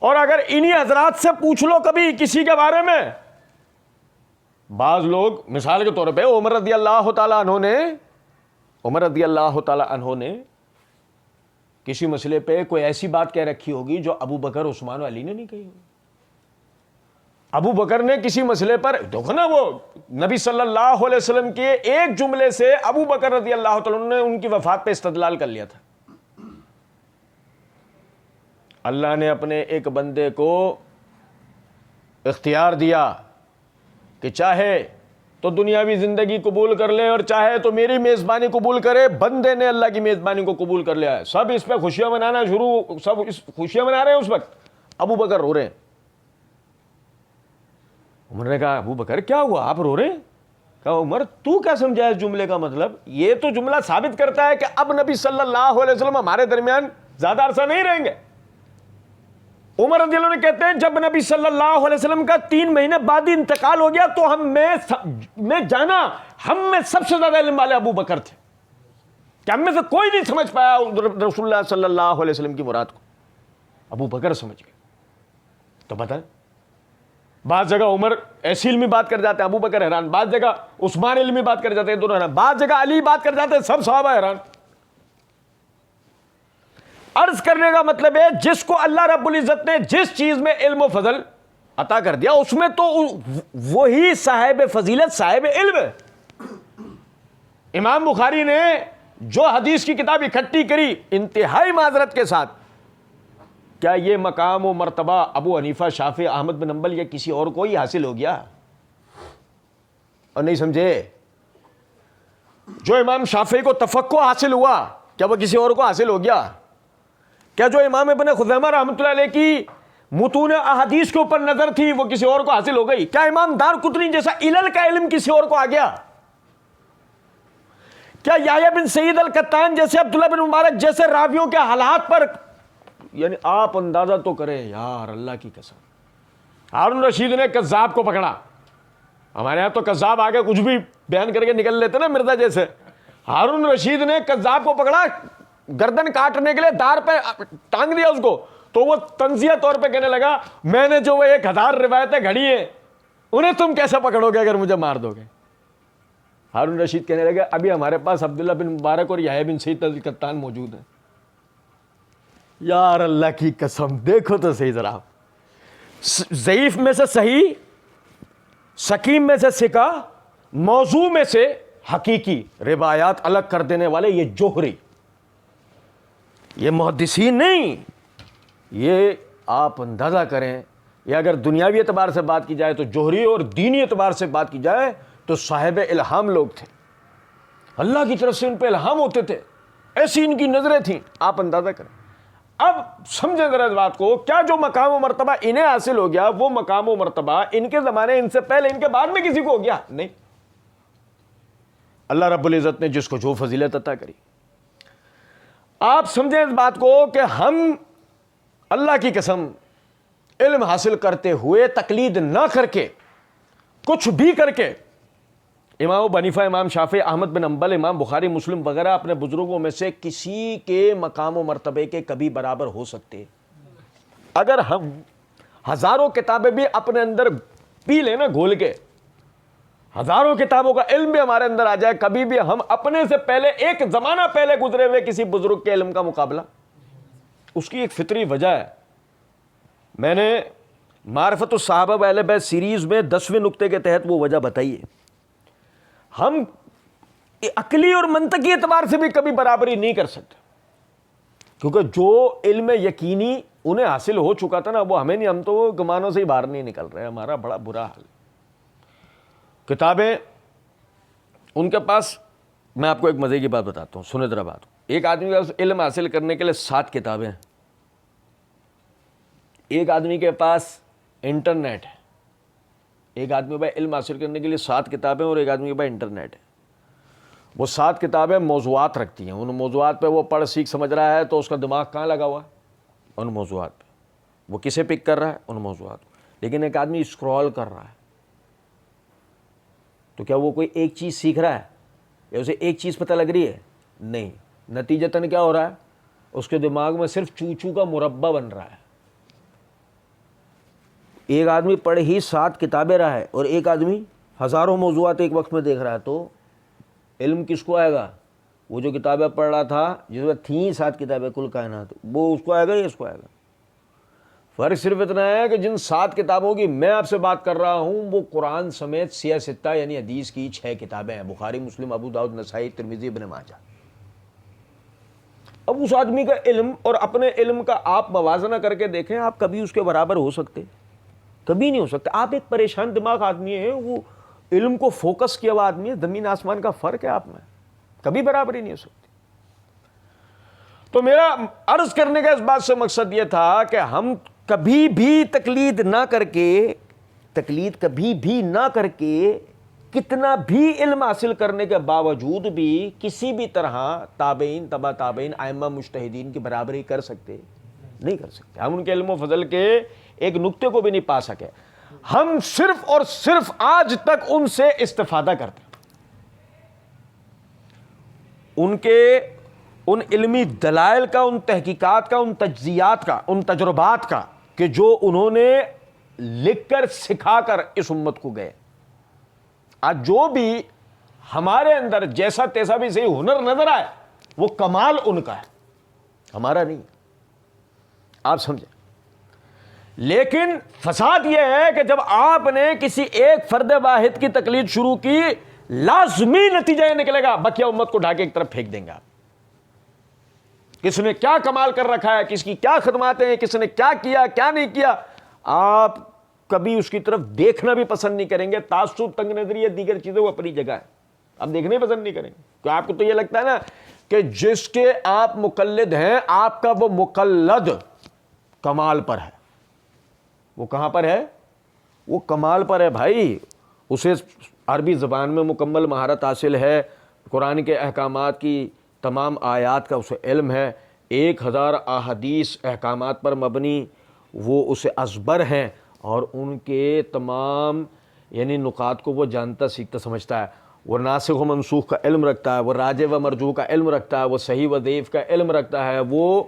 Speaker 2: اور اگر انہی حضرات سے پوچھ لو کبھی کسی کے بارے میں، بعض لوگ مثال کے طور پہ عمر رضی اللہ تعالی عنہ نے کسی مسئلے پہ کوئی ایسی بات کہہ رکھی ہوگی جو ابو بکر، عثمان و علی نے نہیں کہی ہوگی۔ ابو بکر نے کسی مسئلے پر، دیکھو نا، وہ نبی صلی اللہ علیہ وسلم کے ایک جملے سے ابو بکر رضی اللہ تعالیٰ عنہ نے ان کی وفات پہ استدلال کر لیا تھا۔ اللہ نے اپنے ایک بندے کو اختیار دیا کہ چاہے تو دنیاوی زندگی قبول کر لے اور چاہے تو میری میزبانی قبول کرے۔ بندے نے اللہ کی میزبانی کو قبول کر لیا ہے، سب اس پہ خوشیاں منانا شروع، سب اس خوشیاں منا رہے ہیں۔ اس وقت ابو بکر رو رہے ہیں۔ عمر نے کہا ابو بکر کیا ہوا، آپ رو رہے ہیں؟ کہا عمر تو کیا سمجھا اس جملے کا مطلب؟ یہ تو جملہ ثابت کرتا ہے کہ اب نبی صلی اللہ علیہ وسلم ہمارے درمیان زیادہ عرصہ نہیں رہیں گے۔ عمر رضی اللہ عنہ کہتے ہیں جب نبی صلی اللہ علیہ وسلم کا 3 مہینے بعد ہی انتقال ہو گیا تو میں جانا ہم میں سب سے زیادہ علم والے ابو بکر تھے کہ ہم میں سے کوئی نہیں سمجھ پایا رسول اللہ صلی اللہ علیہ وسلم کی مراد کو، ابو بکر سمجھ گئے۔ تو بتائیں، بعض جگہ عمر ایسی علمی بات کر جاتے ہیں، ابو بکر حیران، بعض جگہ عثمان علمی بات کر جاتے ہیں، دونوں حیران، بعض جگہ علی بات کر جاتے ہیں، سب صحابہ حیران۔ عرض کرنے کا مطلب ہے جس کو اللہ رب العزت نے جس چیز میں علم و فضل عطا کر دیا اس میں تو وہی صاحب فضیلت صاحب علم ہے۔ امام بخاری نے جو حدیث کی کتاب اکٹھی کری انتہائی معذرت کے ساتھ، کیا یہ مقام و مرتبہ ابو حنیفہ، شافعی، احمد بن حنبل یا کسی اور کو ہی حاصل ہو گیا؟ اور نہیں سمجھے، جو امام شافعی کو تفقہ حاصل ہوا کیا وہ کسی اور کو حاصل ہو گیا؟ کیا جو امام ابن خزیمہ رحمۃ اللہ علیہ کی متون احادیث کے اوپر نظر تھی وہ کسی اور کو حاصل ہو گئی؟ کیا امام دارقطنی جیسا علل کا علم کسی اور کو آ گیا؟ کیا یحییٰ بن سعید القطان جیسے، عبداللہ بن مبارک جیسے راویوں کے حالات پر، یعنی آپ اندازہ تو کریں یار، اللہ کی قسم۔ ہارون رشید نے کذاب کو پکڑا، ہمارے ہاں تو کذاب آگے کچھ بھی بیان کر کے نکل لیتے نا مرزا جیسے، ہارون رشید نے کذاب کو پکڑا، گردن کاٹنے کے لیے دار پہ ٹانگ دیا اس کو، تو وہ تنزیہ طور پہ کہنے لگا میں نے جو وہ 1000 روایتیں گھڑی ہیں انہیں تم کیسے پکڑو گے اگر مجھے مار دو گے؟ ہارون رشید کہنے لگا ابھی ہمارے پاس عبداللہ بن مبارک اور یحییٰ بن سعید القطان موجود ہیں۔ یار اللہ کی قسم، دیکھو تو صحیح ذرا، ضعیف میں سے صحیح، سقیم میں سے ثقہ، موضوع میں سے حقیقی، روایات الگ کر دینے والے یہ جوہری، یہ محدثین نہیں، یہ آپ اندازہ کریں، یہ اگر دنیاوی اعتبار سے بات کی جائے تو جوہری، اور دینی اعتبار سے بات کی جائے تو صاحب الہام لوگ تھے، اللہ کی طرف سے ان پہ الہام ہوتے تھے، ایسی ان کی نظریں تھیں، آپ اندازہ کریں۔ اب سمجھیں ذرا اس بات کو، کیا جو مقام و مرتبہ انہیں حاصل ہو گیا وہ مقام و مرتبہ ان کے زمانے، ان سے پہلے، ان کے بعد میں کسی کو ہو گیا؟ نہیں، اللہ رب العزت نے جس کو جو فضیلت عطا کری۔ آپ سمجھیں اس بات کو کہ ہم اللہ کی قسم علم حاصل کرتے ہوئے تقلید نہ کر کے، کچھ بھی کر کے، امام ابو حنیفہ، امام شافعی، احمد بن حنبل، امام بخاری، مسلم وغیرہ اپنے بزرگوں میں سے کسی کے مقام و مرتبے کے کبھی برابر ہو سکتے؟ اگر ہم ہزاروں کتابیں بھی اپنے اندر پی لیں نا گھول کے، ہزاروں کتابوں کا علم بھی ہمارے اندر آ جائے، کبھی بھی ہم اپنے سے پہلے، ایک زمانہ پہلے گزرے ہوئے کسی بزرگ کے علم کا مقابلہ، اس کی ایک فطری وجہ ہے۔ میں نے معرفت الصحابہ و اہل بیت سیریز میں 10ویں نقطے کے تحت وہ وجہ بتائی ہے۔ ہم عقلی اور منطقی اعتبار سے بھی کبھی برابری نہیں کر سکتے، کیونکہ جو علم یقینی انہیں حاصل ہو چکا تھا نا وہ ہمیں نہیں، ہم تو گمانوں سے ہی باہر نہیں نکل رہے، ہمارا بڑا برا حال۔ کتابیں ان کے پاس، میں آپ کو ایک مزے کی بات بتاتا ہوں، سنیں ذرا بات۔ ایک آدمی کے پاس علم حاصل کرنے کے لیے 7 کتابیں ہیں، ایک آدمی کے پاس انٹرنیٹ ہے، ایک آدمی کے پاس علم حاصل کرنے کے لیے 7 کتابیں اور ایک آدمی کے پاس انٹرنیٹ ہے۔ وہ 7 کتابیں موضوعات رکھتی ہیں، ان موضوعات پہ وہ پڑھ سیکھ سمجھ رہا ہے تو اس کا دماغ کہاں لگا ہوا ہے؟ ان موضوعات پہ۔ وہ کسے پک کر رہا ہے؟ ان موضوعات پہ۔ لیکن ایک آدمی اسکرول کر رہا ہے، تو کیا وہ کوئی ایک چیز سیکھ رہا ہے یا اسے ایک چیز پتہ لگ رہی ہے؟ نہیں، نتیجتاً کیا ہو رہا ہے؟ اس کے دماغ میں صرف چوچو کا مربع بن رہا ہے۔ ایک آدمی پڑھ ہی 7 کتابیں رہا ہے اور ایک آدمی ہزاروں موضوعات ایک وقت میں دیکھ رہا ہے، تو علم کس کو آئے گا؟ وہ جو کتابیں پڑھ رہا تھا، جس میں تھیں 7 کتابیں کل کائنات، وہ اس کو آئے گا یا اس کو آئے گا؟ فرق صرف اتنا ہے کہ جن 7 کتابوں کی میں آپ سے بات کر رہا ہوں وہ قرآن سمیت 6 یعنی حدیث کی 6 کتابیں ہیں، بخاری، مسلم، ابو داؤد، نسائی، ترمذی، ابن ماجہ۔ اب اس آدمی کا علم اور اپنے علم کا آپ موازنہ کر کے دیکھیں، آپ کبھی اس کے برابر ہو سکتے؟ کبھی نہیں ہو سکتے۔ آپ ایک پریشان دماغ آدمی ہیں، وہ علم کو فوکس کیا ہوا آدمی ہے، زمین آسمان کا فرق ہے آپ میں، کبھی برابری نہیں ہو سکتی۔ تو میرا عرض کرنے کا اس بات سے مقصد یہ تھا کہ ہم کبھی بھی تقلید نہ کر کے، کتنا بھی علم حاصل کرنے کے باوجود بھی کسی بھی طرح تابعین، تبع تابعین، ائمہ مجتہدین کی برابری کر سکتے نہیں کر سکتے. ہم ان کے علم و فضل کے ایک نقطے کو بھی نہیں پا سکے. ہم صرف اور صرف آج تک ان سے استفادہ کرتے ہیں, ان کے ان علمی دلائل کا, ان تحقیقات کا, ان تجزیات کا, ان تجربات کا, کہ جو انہوں نے لکھ کر سکھا کر اس امت کو گئے. آج جو بھی ہمارے اندر جیسا تیسا بھی صحیح ہنر نظر آئے, وہ کمال ان کا ہے, ہمارا نہیں. آپ سمجھیں. لیکن فساد یہ ہے کہ جب آپ نے کسی ایک فرد واحد کی تقلید شروع کی, لازمی نتیجہ یہ نکلے گا بقیہ امت کو ڈھا کے ایک طرف پھینک دیں گے آپ. کس نے کیا کمال کر رکھا ہے, کس کی کیا خدماتیں ہیں, کس نے کیا کیا کیا نہیں کیا, آپ کبھی اس کی طرف دیکھنا بھی پسند نہیں کریں گے. تعصب, تنگ نظری, دیگر چیزیں وہ اپنی جگہ ہے, آپ دیکھنا ہی پسند نہیں کریں گے. کہ آپ کو تو یہ لگتا ہے نا کہ جس کے آپ مقلد ہیں, آپ کا وہ مقلد کمال پر ہے. وہ کہاں پر ہے؟ وہ کمال پر ہے بھائی. اسے عربی زبان میں مکمل مہارت حاصل ہے, قرآن کے احکامات کی تمام آیات کا اسے علم ہے, 1000 احادیث احکامات پر مبنی وہ اسے ازبر ہیں, اور ان کے تمام یعنی نکات کو وہ جانتا سیکھتا سمجھتا ہے. وہ ناسخ و منسوخ کا علم رکھتا ہے, وہ راجع و مرجوع کا علم رکھتا ہے, وہ صحیح و ضعیف کا علم رکھتا ہے. وہ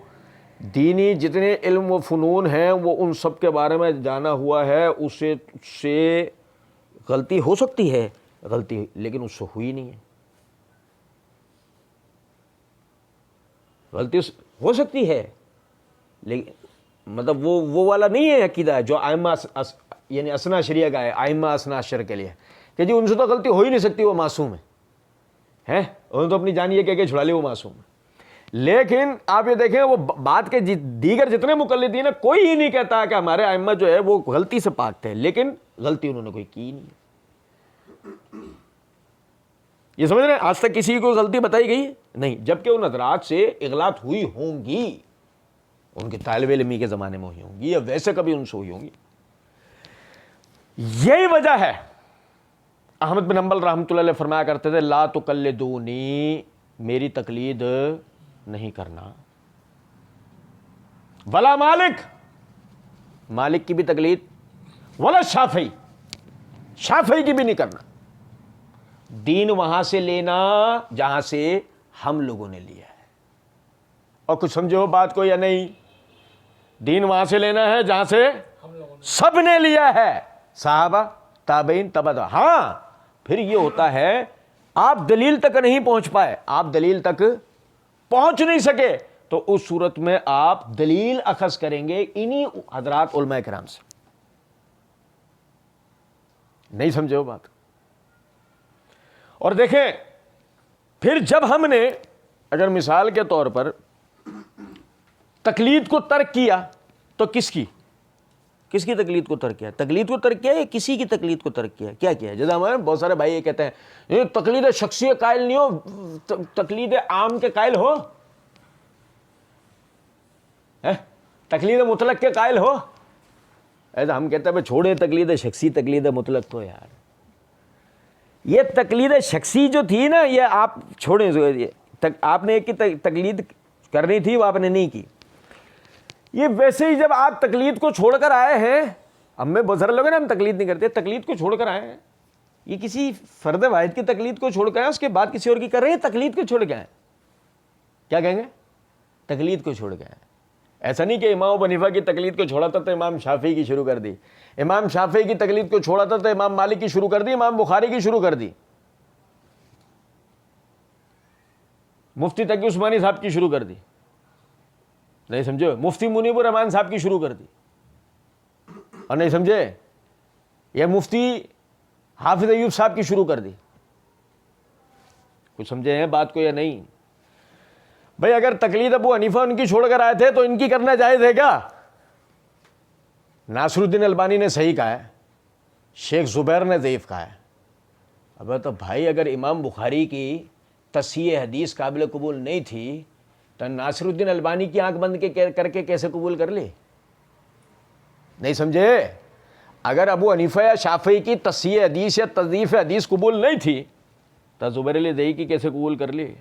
Speaker 2: دینی جتنے علم و فنون ہیں وہ ان سب کے بارے میں جانا ہوا ہے. اسے سے غلطی ہو سکتی ہے, غلطی, لیکن اس سے ہوئی نہیں ہے. غلطی ہو سکتی ہے لیکن مطلب وہ والا نہیں ہے عقیدہ جو ائمہ یعنی اسنا شریعہ کا ہے, ائمہ اسنا عشر کے لیے, کہ جی ان سے تو غلطی ہو ہی نہیں سکتی, وہ معصوم ہے, انہوں نے تو اپنی جان یہ کہہ کے چھڑا لی وہ معصوم ہے. لیکن آپ یہ دیکھیں وہ بات کے دیگر جتنے مقلدین ہیں کوئی ہی نہیں کہتا کہ ہمارے ائمہ جو ہے وہ غلطی سے پاک تھے, لیکن غلطی انہوں نے کوئی کی نہیں. یہ سمجھ رہے ہیں, آج تک کسی کو غلطی بتائی گئی نہیں, جبکہ ان حضرات سے اغلاط ہوئی ہوں گی, ان کے طالب علمی کے زمانے میں ہوئی ہوں گی, یا ویسے کبھی ان سے ہوئی ہوں گی. یہی وجہ ہے احمد بن حنبل رحمۃ اللہ علیہ فرمایا کرتے تھے, لا تقلدونی, میری تقلید نہیں کرنا, ولا مالک, مالک کی بھی تقلید, ولا شافعی, شافعی کی بھی نہیں کرنا. دین وہاں سے لینا جہاں سے ہم لوگوں نے لیا ہے. اور کچھ سمجھو بات کو یا نہیں؟ دین وہاں سے لینا ہے جہاں سے سب نے لیا ہے, صحابہ, تابعین, تبع. ہاں پھر یہ ہوتا ہے آپ دلیل تک نہیں پہنچ پائے, آپ دلیل تک پہنچ نہیں سکے, تو اس صورت میں آپ دلیل اخذ کریں گے انہی حضرات علماء کرام سے. نہیں سمجھے وہ بات؟ اور دیکھیں پھر جب ہم نے اگر مثال کے طور پر تقلید کو ترک کیا تو کس کی تقلید کو ترک کیا؟ تقلید کو ترک کیا یا کسی کی تقلید کو ترک کیا؟ کیا کیا؟ جیسے ہمارے بہت سارے بھائی یہ کہتے ہیں یہ تقلید شخصی قائل نہیں ہو, تقلید عام کے قائل ہو, تقلید مطلق کے قائل ہو. ایسا ہم کہتے ہیں چھوڑے تقلید شخصی, تقلید مطلق کو. یار یہ تقلید شخصی جو تھی نا, یہ آپ چھوڑیں, آپ نے ایک کی تقلید کرنی تھی وہ آپ نے نہیں کی. یہ ویسے ہی جب آپ تقلید کو چھوڑ کر آئے ہیں, ہم میں بہت سارے لوگ ہیں نا ہم تقلید نہیں کرتے, تقلید کو چھوڑ کر آئے ہیں, یہ کسی فرد واحد کی تقلید کو چھوڑ کر آئے, اس کے بعد کسی اور کی کر رہے ہیں, تقلید کو چھوڑ کے آئے. کیا کہیں گے؟ تقلید کو چھوڑ کے آئے. ایسا نہیں کہ امام ابو حنیفہ کی تقلید کو چھوڑا تھا تو امام شافعی کی شروع کر دی, امام شافعی کی تقلید کو چھوڑا تھا تو امام مالک کی شروع کر دی, امام بخاری کی شروع کر دی, مفتی تقی عثمانی صاحب کی شروع کر دی. نہیں سمجھے؟ مفتی منیب الرحمان صاحب کی شروع کر دی. اور نہیں سمجھے؟ یہ مفتی حافظ ایوب صاحب کی شروع کر دی. کچھ سمجھے ہیں بات کو یا نہیں؟ بھئی اگر تقلید ابو حنیفہ ان کی چھوڑ کر آئے تھے تو ان کی کرنا جائز ہے کیا؟ ناصر الدین البانی نے صحیح کہا ہے, شیخ زبیر نے ضعیف کہا ہے. اب تو بھائی اگر امام بخاری کی تصحیح حدیث قابل قبول نہیں تھی تو ناصر الدین البانی کی آنکھ بند کر کے کیسے قبول کر لی؟ نہیں سمجھے؟ اگر ابو حنیفہ یا شافعی کی تصحیح حدیث یا تضعیف حدیث قبول نہیں تھی تو زبیر علی دہی کی کیسے قبول کر لی؟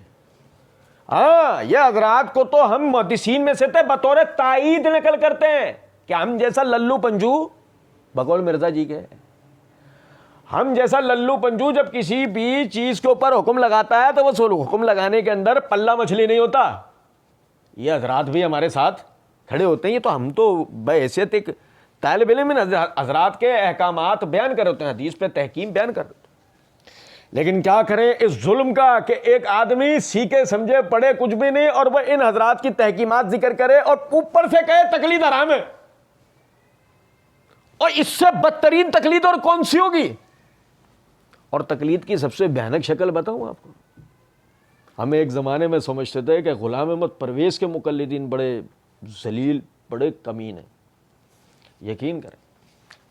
Speaker 2: ہاں یہ حضرات کو تو ہم محدثین میں سے تھے بطور تائید نقل کرتے ہیں کہ ہم جیسا للو پنجو بقول مرزا جی کے، ہم جیسا للو پنجو جب کسی بھی چیز کے اوپر حکم لگاتا ہے تو وہ حکم لگانے کے اندر پلہ مچھلی نہیں ہوتا. یہ حضرات بھی ہمارے ساتھ کھڑے ہوتے ہیں. یہ تو ہم تو بحیثیت ایک طالب علم حضرات کے احکامات بیان کر ہوتے ہیں، حدیث پہ تحکیم بیان کر ہوتے ہیں. لیکن کیا کریں اس ظلم کا کہ ایک آدمی سیکھے سمجھے پڑھے کچھ بھی نہیں اور وہ ان حضرات کی تحکیمات ذکر کرے اور اوپر سے کہے تقلید حرام ہے. اور اس سے بدترین تقلید اور کون سی ہوگی؟ اور تقلید کی سب سے بھیانک شکل بتاؤں آپ کو. ہم ایک زمانے میں سمجھتے تھے کہ غلام احمد پرویز کے مقلدین بڑے ذلیل بڑے کمین ہیں. یقین کریں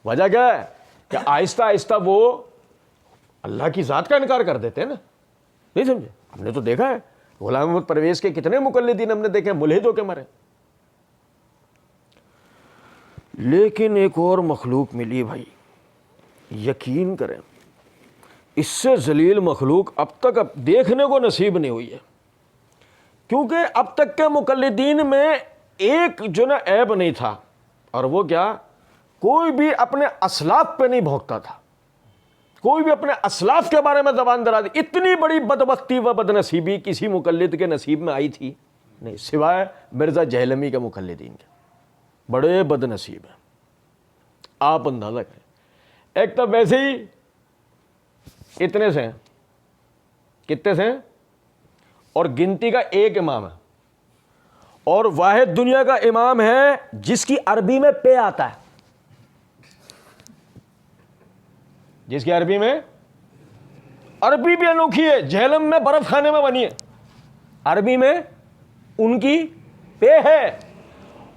Speaker 2: وجہ کیا ہے کہ آہستہ آہستہ وہ اللہ کی ذات کا انکار کر دیتے ہیں نا. نہیں سمجھے؟ ہم نے تو دیکھا ہے غلام احمد پرویز کے کتنے مقلدین ہم نے دیکھے ملحد ہو کے مرے. لیکن ایک اور مخلوق ملی بھائی، یقین کریں اس سے ذلیل مخلوق اب تک دیکھنے کو نصیب نہیں ہوئی ہے. کیونکہ اب تک کے مقلدین میں ایک جو نا عیب نہیں تھا، اور وہ کیا؟ کوئی بھی اپنے اسلاف پہ نہیں بھونکتا تھا، کوئی بھی اپنے اسلاف کے بارے میں زبان درازی. اتنی بڑی بدبختی و بدنصیبی کسی مقلد کے نصیب میں آئی تھی نہیں سوائے مرزا جہلمی کے مقلدین کے. بڑے بد نصیب ہیں. آپ اندازہ کریں ایک تو ویسے ہی اتنے سے ہیں، کتنے سے ہیں، اور گنتی کا ایک امام ہے، اور واحد دنیا کا امام ہے جس کی عربی میں پے آتا ہے، جس کی عربی میں عربی بھی انوکھی ہے، جہلم میں برف خانے میں بنی ہے، عربی میں ان کی پے ہے.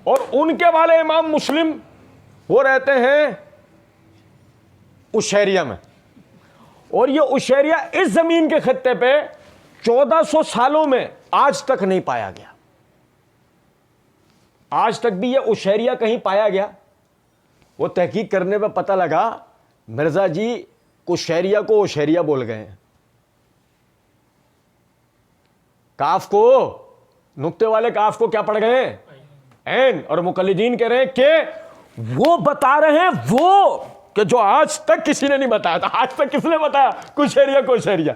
Speaker 2: اور ان کے والے امام مسلم وہ رہتے ہیں عشیریہ میں، اور یہ عشیریہ اس زمین کے خطے پہ 1400 سالوں میں آج تک نہیں پایا گیا. آج تک بھی یہ عشیریہ کہیں پایا گیا؟ وہ تحقیق کرنے پہ پتہ لگا مرزا جی عشیریہ کو عشیریہ بول گئے ہیں. کاف کو نقطے والے کاف کو کیا پڑھ گئے ہیں؟ عین. اور مقلدین کہہ رہے ہیں کہ وہ بتا رہے ہیں وہ کہ جو آج تک کسی نے نہیں بتایا تھا. آج تک کس نے بتایا عشیریہ کو عشیریہ؟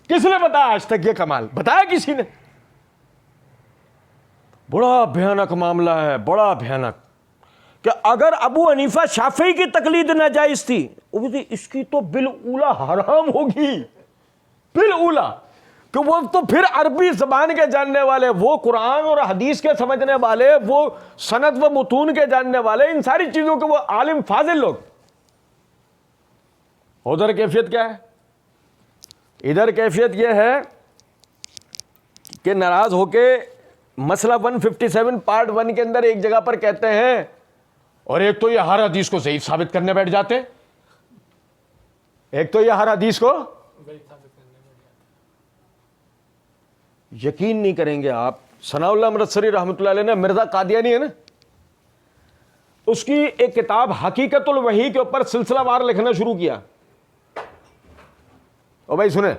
Speaker 2: کس نے بتایا آج تک یہ کمال؟ بتایا کسی نے؟ بڑا بھیانک معاملہ ہے، بڑا بھیانک. کہ اگر ابو حنیفہ شافعی کی تقلید ناجائز تھی، اس کی تو بالاولا حرام ہوگی، بالاولا. کہ وہ تو پھر عربی زبان کے جاننے والے، وہ قرآن اور حدیث کے سمجھنے والے، وہ سند و متون کے جاننے والے، ان ساری چیزوں کے وہ عالم فاضل لوگ. ادھر کیفیت کیا ہے؟ ادھر کیفیت یہ ہے کہ ناراض ہو کے مسئلہ 157 پارٹ 1 کے اندر ایک جگہ پر کہتے ہیں، اور ایک تو یہ ہر حدیث کو ضعیف ثابت کرنے بیٹھ جاتے، ایک تو یہ ہر حدیث کو یقین نہیں کریں گے آپ. ثناء اللہ امرتسری رحمۃ اللہ علیہ نے، مرزا قادیانی ہے نا، اس کی ایک کتاب حقیقت الوحی کے اوپر سلسلہ وار لکھنا شروع کیا. اور بھائی سنیں،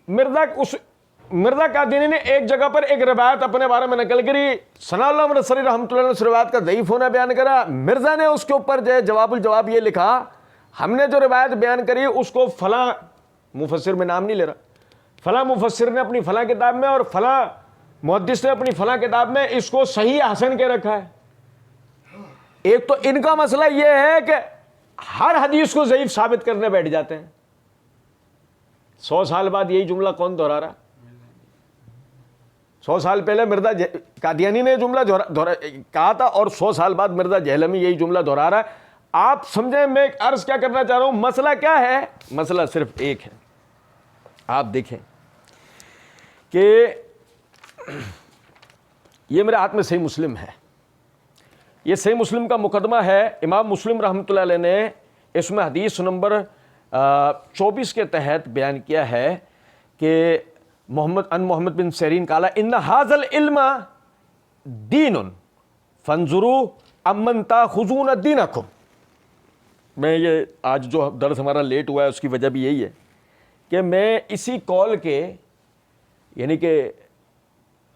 Speaker 2: مرزا قادیانی نے ایک جگہ پر ایک روایت اپنے بارے میں نقل کری. ثناء اللہ امرتسری رحمۃ اللہ نے اس روایت کا ضعیف ہونا بیان کرا. مرزا نے اس کے اوپر جو جواب الجواب یہ لکھا، ہم نے جو روایت بیان کری اس کو فلاں مفسر میں نام نہیں لے رہا، فلاں مفسر نے اپنی فلاں کتاب میں اور فلاں محدث نے اپنی فلاں کتاب میں اس کو صحیح حسن کے رکھا ہے. ایک تو ان کا مسئلہ یہ ہے کہ ہر حدیث کو ضعیف ثابت کرنے بیٹھ جاتے ہیں. 100 سال بعد یہی جملہ کون دہرا رہا؟ 100 سال پہلے مرزا قادیانی نے جملہ کہا تھا، اور 100 سال بعد مرزا جہلمی یہی جملہ دہرا رہا ہے. آپ سمجھیں میں عرض کیا کرنا چاہ رہا ہوں؟ مسئلہ کیا ہے؟ مسئلہ صرف ایک ہے. آپ دیکھیں کہ یہ میرے ہاتھ میں صحیح مسلم ہے، یہ صحیح مسلم کا مقدمہ ہے. امام مسلم رحمۃ اللہ علیہ نے اس میں حدیث نمبر 24 کے تحت بیان کیا ہے کہ محمد بن سیرین قال ان ھذا العلم دین فانظروا امن تاخذون دینکم. میں یہ آج جو درس ہمارا لیٹ ہوا ہے اس کی وجہ بھی یہی ہے کہ میں اسی کال کے، یعنی کہ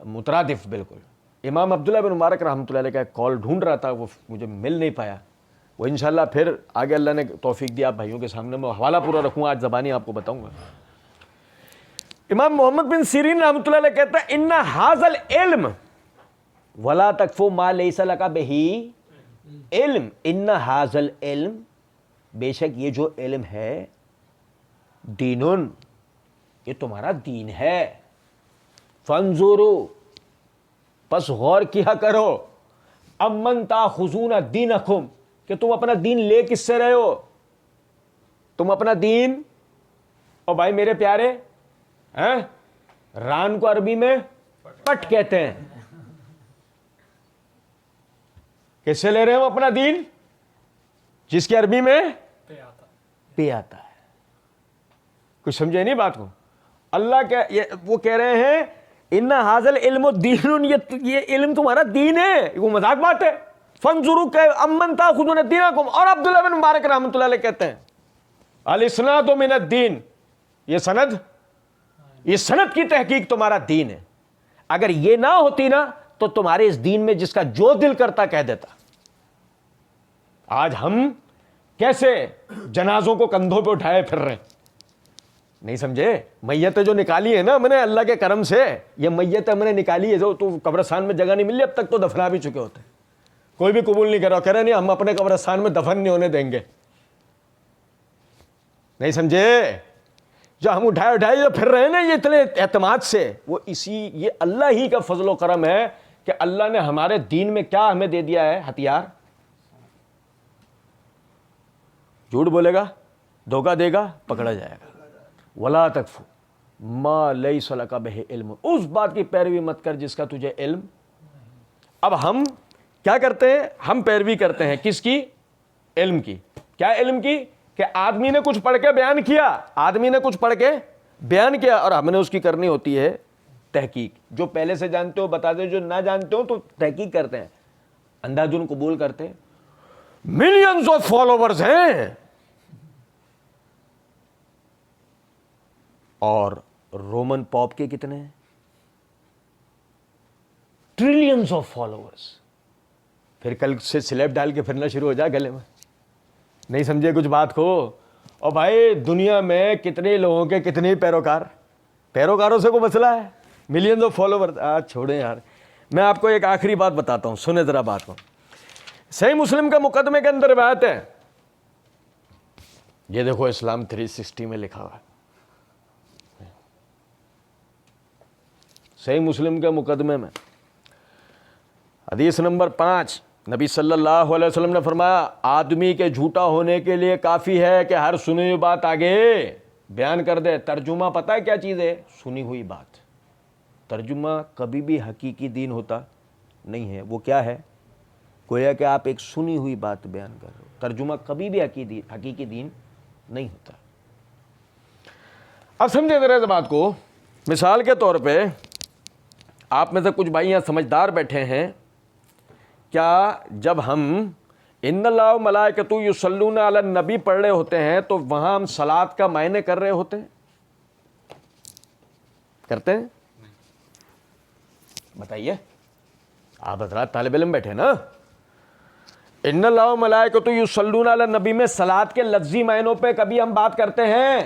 Speaker 2: مترادف بالکل۔ امام عبداللہ بن مبارک رحمۃ اللہ علیہ کا ایک کال ڈھونڈ رہا تھا، وہ مجھے مل نہیں پایا، وہ انشاءاللہ پھر آگے اللہ نے توفیق دیا آپ بھائیوں کے سامنے میں حوالہ پورا رکھوں گا، آج زبانی آپ کو بتاؤں گا۔ امام محمد بن سیرین رحمۃ اللہ علیہ کہتا ہے ان ھذا العلم ولا تکف ما لیس لک بہ علم، ان ھذا العلم، بے شک یہ جو علم ہے، دینن، یہ تمہارا دین ہے، فانظروا، پس غور کیا کرو، امن تاخذون دینکم، کہ تم اپنا دین لے کس سے رہے ہو، تم اپنا دین، اور بھائی میرے پیارے، ران کو عربی میں پٹ کہتے ہیں، کس سے لے رہے ہو اپنا دین؟ جس کی عربی میں پہ آتا ہے۔ کچھ سمجھے نہیں بات کو؟ اللہ وہ کہہ رہے ہیں ان ھذا العلم دین، یہ علم تمہارا دین ہے، وہ مذاق بات ہے۔ فانظروا کہ امن تاخذون دینکم، اور عبداللہ بن مبارک رحمۃ اللہ علیہ کہتے ہیں الاسناد من الدین، یہ سند کی تحقیق تمہارا دین ہے، اگر یہ نہ ہوتی نا تو تمہارے اس دین میں جس کا جو دل کرتا کہہ دیتا۔ آج ہم کیسے جنازوں کو کندھوں پہ اٹھائے پھر رہے ہیں، نہیں سمجھے؟ میتیں جو نکالی ہے نا ہم نے اللہ کے کرم سے، یہ میتیں ہم نے نکالی ہے، جو تو قبرستان میں جگہ نہیں ملی، اب تک تو دفنا بھی چکے ہوتے ہیں، کوئی بھی قبول نہیں کر رہا، کہہ رہے نہیں ہم اپنے قبرستان میں دفن نہیں ہونے دیں گے، نہیں سمجھے؟ جو ہم اٹھائے جو پھر رہے ہیں نا یہ اتنے اعتماد سے، وہ یہ اللہ ہی کا فضل و کرم ہے کہ اللہ نے ہمارے دین میں کیا ہمیں دے دیا ہے ہتھیار۔ جھوٹ بولے گا، دھوکہ دے گا، پکڑا جائے گا۔ ولا تکف ما لیس لک بہ علم، اس بات کی پیروی مت کر جس کا تجھے علم۔ اب ہم کیا کرتے ہیں؟ ہم پیروی کرتے ہیں کس کی؟ علم کی۔ کیا علم کی؟ کہ آدمی نے کچھ پڑھ کے بیان کیا، اور ہم نے اس کی کرنی ہوتی ہے تحقیق۔ جو پہلے سے جانتے ہو بتا دیں، جو نہ جانتے ہو تو تحقیق کرتے ہیں، اندھادھن قبول کرتے ہیں۔ ملینز آف فالوورز ہیں، اور رومن پاپ کے کتنے ہیں؟ Trillions of followers. پھر کل سے سلیب ڈال کے پھرنا شروع ہو جائے گلے میں، نہیں سمجھے کچھ بات کو؟ اور بھائی دنیا میں کتنے لوگوں کے کتنے پیروکاروں سے کوئی مسئلہ ہے؟ ملینز آف فالوورز، چھوڑیں یار۔ میں آپ کو ایک آخری بات بتاتا ہوں، سنیں ذرا بات کو۔ صحیح مسلم کا مقدمے کے اندر روایت ہے، یہ دیکھو اسلام 360 میں لکھا ہوا ہے، صحیح مسلم کے مقدمے میں حدیث نمبر 5، نبی صلی اللہ علیہ وسلم نے فرمایا آدمی کے جھوٹا ہونے کے لیے کافی ہے کہ ہر سنی ہوئی بات آگے بیان کر دے۔ ترجمہ پتہ ہے کیا چیز ہے؟ سنی ہوئی بات۔ ترجمہ کبھی بھی حقیقی دین ہوتا نہیں ہے، وہ کیا ہے؟ گویا کہ آپ ایک سنی ہوئی بات بیان کر رہے ہو، ترجمہ کبھی بھی حقیقی دین نہیں ہوتا۔ اب سمجھیں ذرا اس بات کو، مثال کے طور پہ آپ میں سے کچھ بھائی یہاں سمجھدار بیٹھے ہیں، کیا جب ہم ان اللہ و ملائکتہ یصلون علی النبی پڑھ رہے ہوتے ہیں تو وہاں ہم صلاۃ کا معنی کر رہے ہوتے ہیں؟ کرتے ہیں؟ بتائیے، آپ حضرات طالب علم بیٹھے نا، ان اللہ و ملائکتہ یصلون علی النبی میں صلاۃ کے لفظی معنوں پہ کبھی ہم بات کرتے ہیں،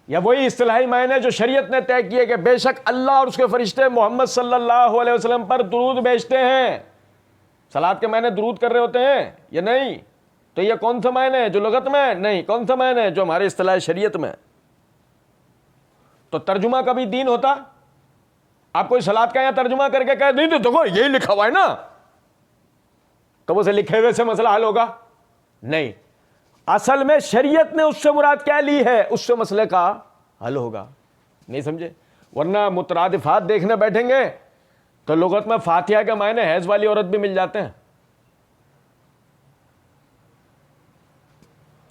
Speaker 2: یا وہی اصطلاحی معنی جو شریعت نے طے کیے کہ بے شک اللہ اور اس کے فرشتے محمد صلی اللہ علیہ وسلم پر درود بھیجتے ہیں؟ صلاۃ کے معنی درود کر رہے ہوتے ہیں یا نہیں؟ تو یہ کون سا معنی ہے جو لغت میں؟ نہیں، کون سا معنی ہے جو ہمارے اصطلاح شریعت میں؟ تو ترجمہ کبھی دین ہوتا؟ آپ کوئی صلاۃ کا یا ترجمہ کر کے کہہ نہیں تو دیکھو یہی لکھا ہوا ہے نا، کب اسے لکھے ہوئے سے مسئلہ حل ہوگا؟ نہیں، اصل میں شریعت نے اس سے مراد کیا لی ہے، اس سے مسئلے کا حل ہوگا، نہیں سمجھے؟ ورنہ مترادفات دیکھنے بیٹھیں گے تو لغت میں فاتحہ کے معنی حیض والی عورت بھی مل جاتے ہیں۔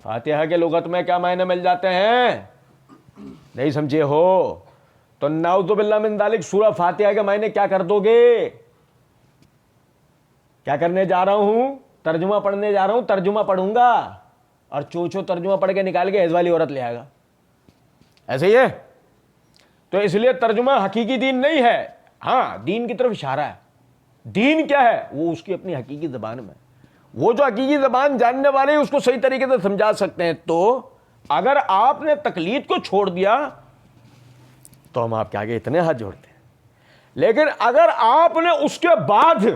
Speaker 2: فاتحہ کے لغت میں کیا معنی مل جاتے ہیں؟ نہیں سمجھے ہو تو نعوذ باللہ من ذالک سورہ فاتحہ کے معنی کیا کر دو گے؟ کیا کرنے جا رہا ہوں؟ ترجمہ پڑھنے جا رہا ہوں، ترجمہ پڑھوں گا اور چوچو ترجمہ پڑھ کے نکال کے حیض والی عورت لے آئے گا، ایسے ہی ہے؟ تو اس لیے ترجمہ حقیقی دین نہیں ہے، ہاں دین کی طرف اشارہ ہے. دین کیا ہے؟ وہ اس کی اپنی حقیقی زبان میں. وہ جو حقیقی زبان جاننے والے اس کو صحیح طریقے سے سمجھا سکتے ہیں. تو اگر آپ نے تقلید کو چھوڑ دیا تو ہم آپ کے آگے اتنے ہاتھ جوڑتے ہیں. لیکن اگر آپ نے اس کے بعد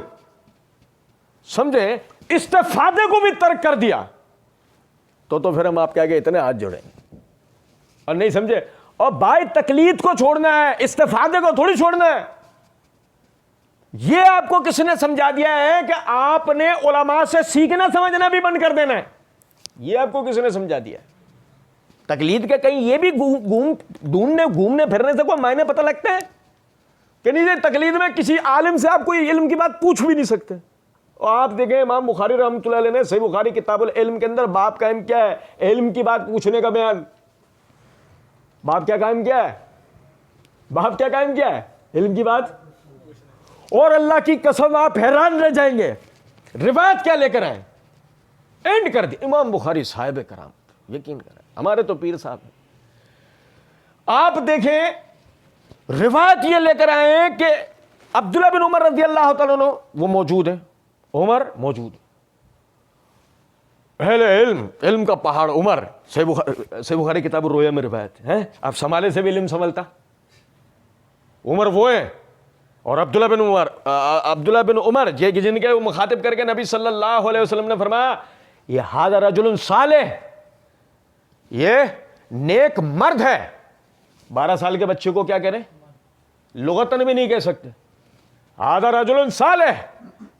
Speaker 2: سمجھے استفادے کو بھی ترک کر دیا تو پھر ہم آپ کے آگے اتنے ہاتھ جوڑیں گے. اور نہیں سمجھے؟ اور بھائی تقلید کو چھوڑنا ہے, استفادے کو تھوڑی چھوڑنا ہے. یہ آپ کو کس نے سمجھا دیا ہے کہ آپ نے علماء سے سیکھنا سمجھنا بھی بند کر دینا ہے؟ یہ آپ کو کس نے سمجھا دیا ہے؟ تقلید کے کہیں یہ بھی گھومنے پھرنے سے کوئی معنی پتہ لگتا ہے کہ نہیں؟ تقلید میں کسی عالم سے آپ کوئی علم کی بات پوچھ بھی نہیں سکتے. اور آپ دیکھیں امام بخاری رحمۃ اللہ علیہ نے صحیح بخاری کتاب العلم کے اندر باب قائم کیا ہے, علم کی بات پوچھنے کا بیان. باب کیا قائم کیا ہے؟ باب کیا قائم کیا ہے؟ علم کی بات. اور اللہ کی قسم آپ حیران رہ جائیں گے روایت کیا لے کر آئے, اینڈ کر دی امام بخاری صاحب کرام. یقین کریں ہمارے تو پیر صاحب ہیں. آپ دیکھیں روایت یہ لے کر آئے ہیں کہ عبداللہ بن عمر رضی اللہ تعالیٰ عنہ وہ موجود ہیں, عمر موجود, اہل علم, علم کا پہاڑ عمر. صحیح بخاری کتاب الرؤیا میں روایت ہے. اب سنبھالے سے بھی علم سنبھلتا. عمر وہ ہیں اور عبداللہ بن عمر جن کے وہ مخاطب کر کے نبی صلی اللہ علیہ وسلم نے فرمایا یہ ھذا رجل صالح, یہ نیک مرد ہے. 12 سال کے بچے کو کیا کریں؟ لغتاً بھی نہیں کہہ سکتے ھذا رجل صالح,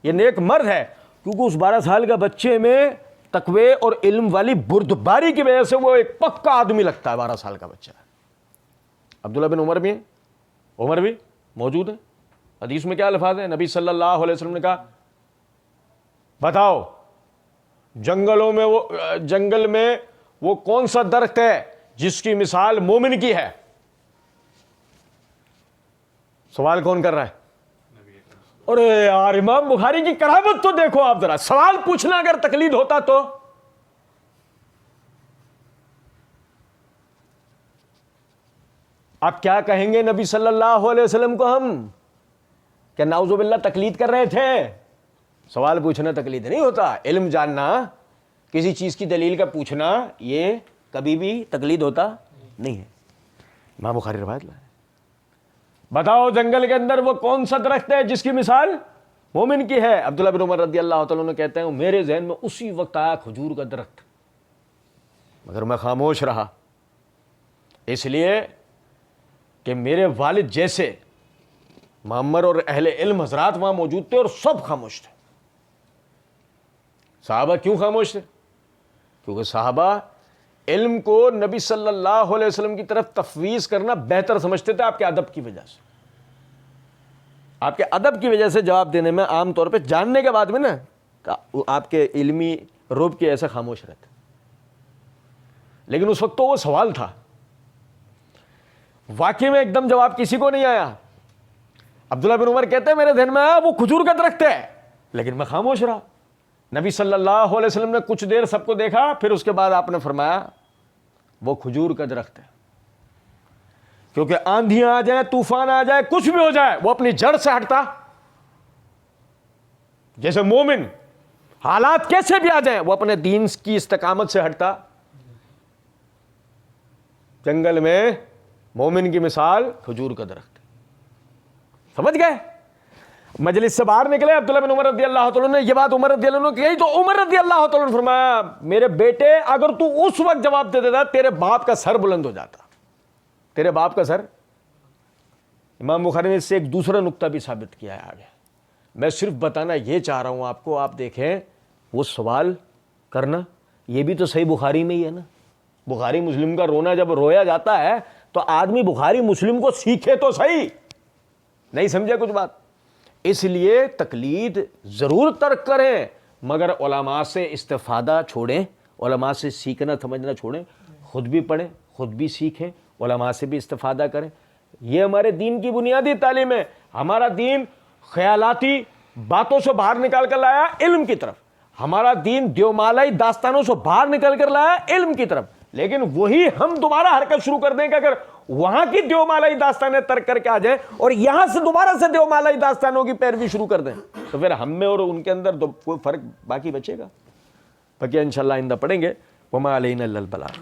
Speaker 2: یہ نیک مرد ہے, کیونکہ اس 12 سال کا بچے میں تقوی اور علم والی بردباری کی وجہ سے وہ ایک پکا آدمی لگتا ہے. 12 سال کا بچہ ہے. عبداللہ بن عمر بھی ہیں, عمر بھی موجود ہیں. حدیث میں کیا الفاظ ہیں؟ نبی صلی اللہ علیہ وسلم نے کہا بتاؤ جنگل میں وہ کون سا درخت ہے جس کی مثال مومن کی ہے؟ سوال کون کر رہا ہے؟ ارے یار امام بخاری کی کرامت تو دیکھو آپ ذرا. سوال پوچھنا اگر تقلید ہوتا تو آپ کیا کہیں گے نبی صلی اللہ علیہ وسلم کو ہم کہ نعوذ باللہ تقلید کر رہے تھے؟ سوال پوچھنا تقلید نہیں ہوتا. علم جاننا, کسی چیز کی دلیل کا پوچھنا, یہ کبھی بھی تقلید ہوتا نہیں ہے. امام بخاری روایت لائے. بتاؤ جنگل کے اندر وہ کون سا درخت ہے جس کی مثال مومن کی ہے؟ عبداللہ بن عمر رضی اللہ تعالیٰ عنہ کہتے ہیں میرے ذہن میں اسی وقت آیا کھجور کا درخت, مگر میں خاموش رہا, اس لیے کہ میرے والد جیسے معمر اور اہل علم حضرات وہاں موجود تھے اور سب خاموش تھے. صحابہ کیوں خاموش تھے؟ کیونکہ صحابہ علم کو نبی صلی اللہ علیہ وسلم کی طرف تفویض کرنا بہتر سمجھتے تھے آپ کے ادب کی وجہ سے. آپ کے ادب کی وجہ سے جواب دینے میں عام طور پہ جاننے کے بعد میں نا آپ کے علمی روب کے ایسے خاموش رہتے, لیکن اس وقت تو وہ سوال تھا. واقعی میں ایک دم جواب کسی کو نہیں آیا. عبداللہ بن عمر کہتے ہیں میرے ذہن میں آیا وہ کھجور کا درخت ہے, لیکن میں خاموش رہا. نبی صلی اللہ علیہ وسلم نے کچھ دیر سب کو دیکھا, پھر اس کے بعد آپ نے فرمایا وہ کھجور کا درخت ہے, کیونکہ آندھیاں آ جائیں, طوفان آ جائے, کچھ بھی ہو جائے, وہ اپنی جڑ سے ہٹتا. جیسے مومن حالات کیسے بھی آ جائیں وہ اپنے دین کی استقامت سے ہٹتا. جنگل میں مومن کی مثال کھجور کا درخت. سمجھ گئے؟ مجلس سے باہر نکلے عبداللہ بن عمر رضی اللہ تعالیٰ نے یہ بات عمر رضی اللہ عنہ کی, تو عمر رضی اللہ تعالیٰ نے فرمایا میرے بیٹے اگر تو اس وقت جواب دے دیتا تیرے باپ کا سر بلند ہو جاتا, تیرے باپ کا سر. امام بخاری نے اس سے ایک دوسرا نقطہ بھی ثابت کیا ہے آگے. میں صرف بتانا یہ چاہ رہا ہوں آپ کو, آپ دیکھیں وہ سوال کرنا یہ بھی تو صحیح بخاری میں ہی ہے نا. بخاری مسلم کا رونا جب رویا جاتا ہے تو آدمی بخاری مسلم کو سیکھے تو صحیح. نہیں سمجھے کچھ بات؟ اس لیے تقلید ضرور ترک کریں, مگر علماء سے استفادہ چھوڑیں, علماء سے سیکھنا سمجھنا چھوڑیں, خود بھی پڑھیں, خود بھی سیکھیں, علماء سے بھی استفادہ کریں. یہ ہمارے دین کی بنیادی تعلیم ہے. ہمارا دین خیالاتی باتوں سے باہر نکال کر لایا علم کی طرف, ہمارا دین دیومالائی داستانوں سے باہر نکل کر لایا علم کی طرف. لیکن وہی ہم دوبارہ حرکت شروع کر دیں کہ اگر وہاں کی دیومالائی داستانیں ترک کر کے آ جائیں اور یہاں سے دوبارہ سے دیومالائی داستانوں کی پیروی شروع کر دیں تو پھر ہم میں اور ان کے اندر تو کوئی فرق باقی بچے گا؟ باقی انشاءاللہ آئندہ پڑھیں گے. وما علینا الا البلاغ.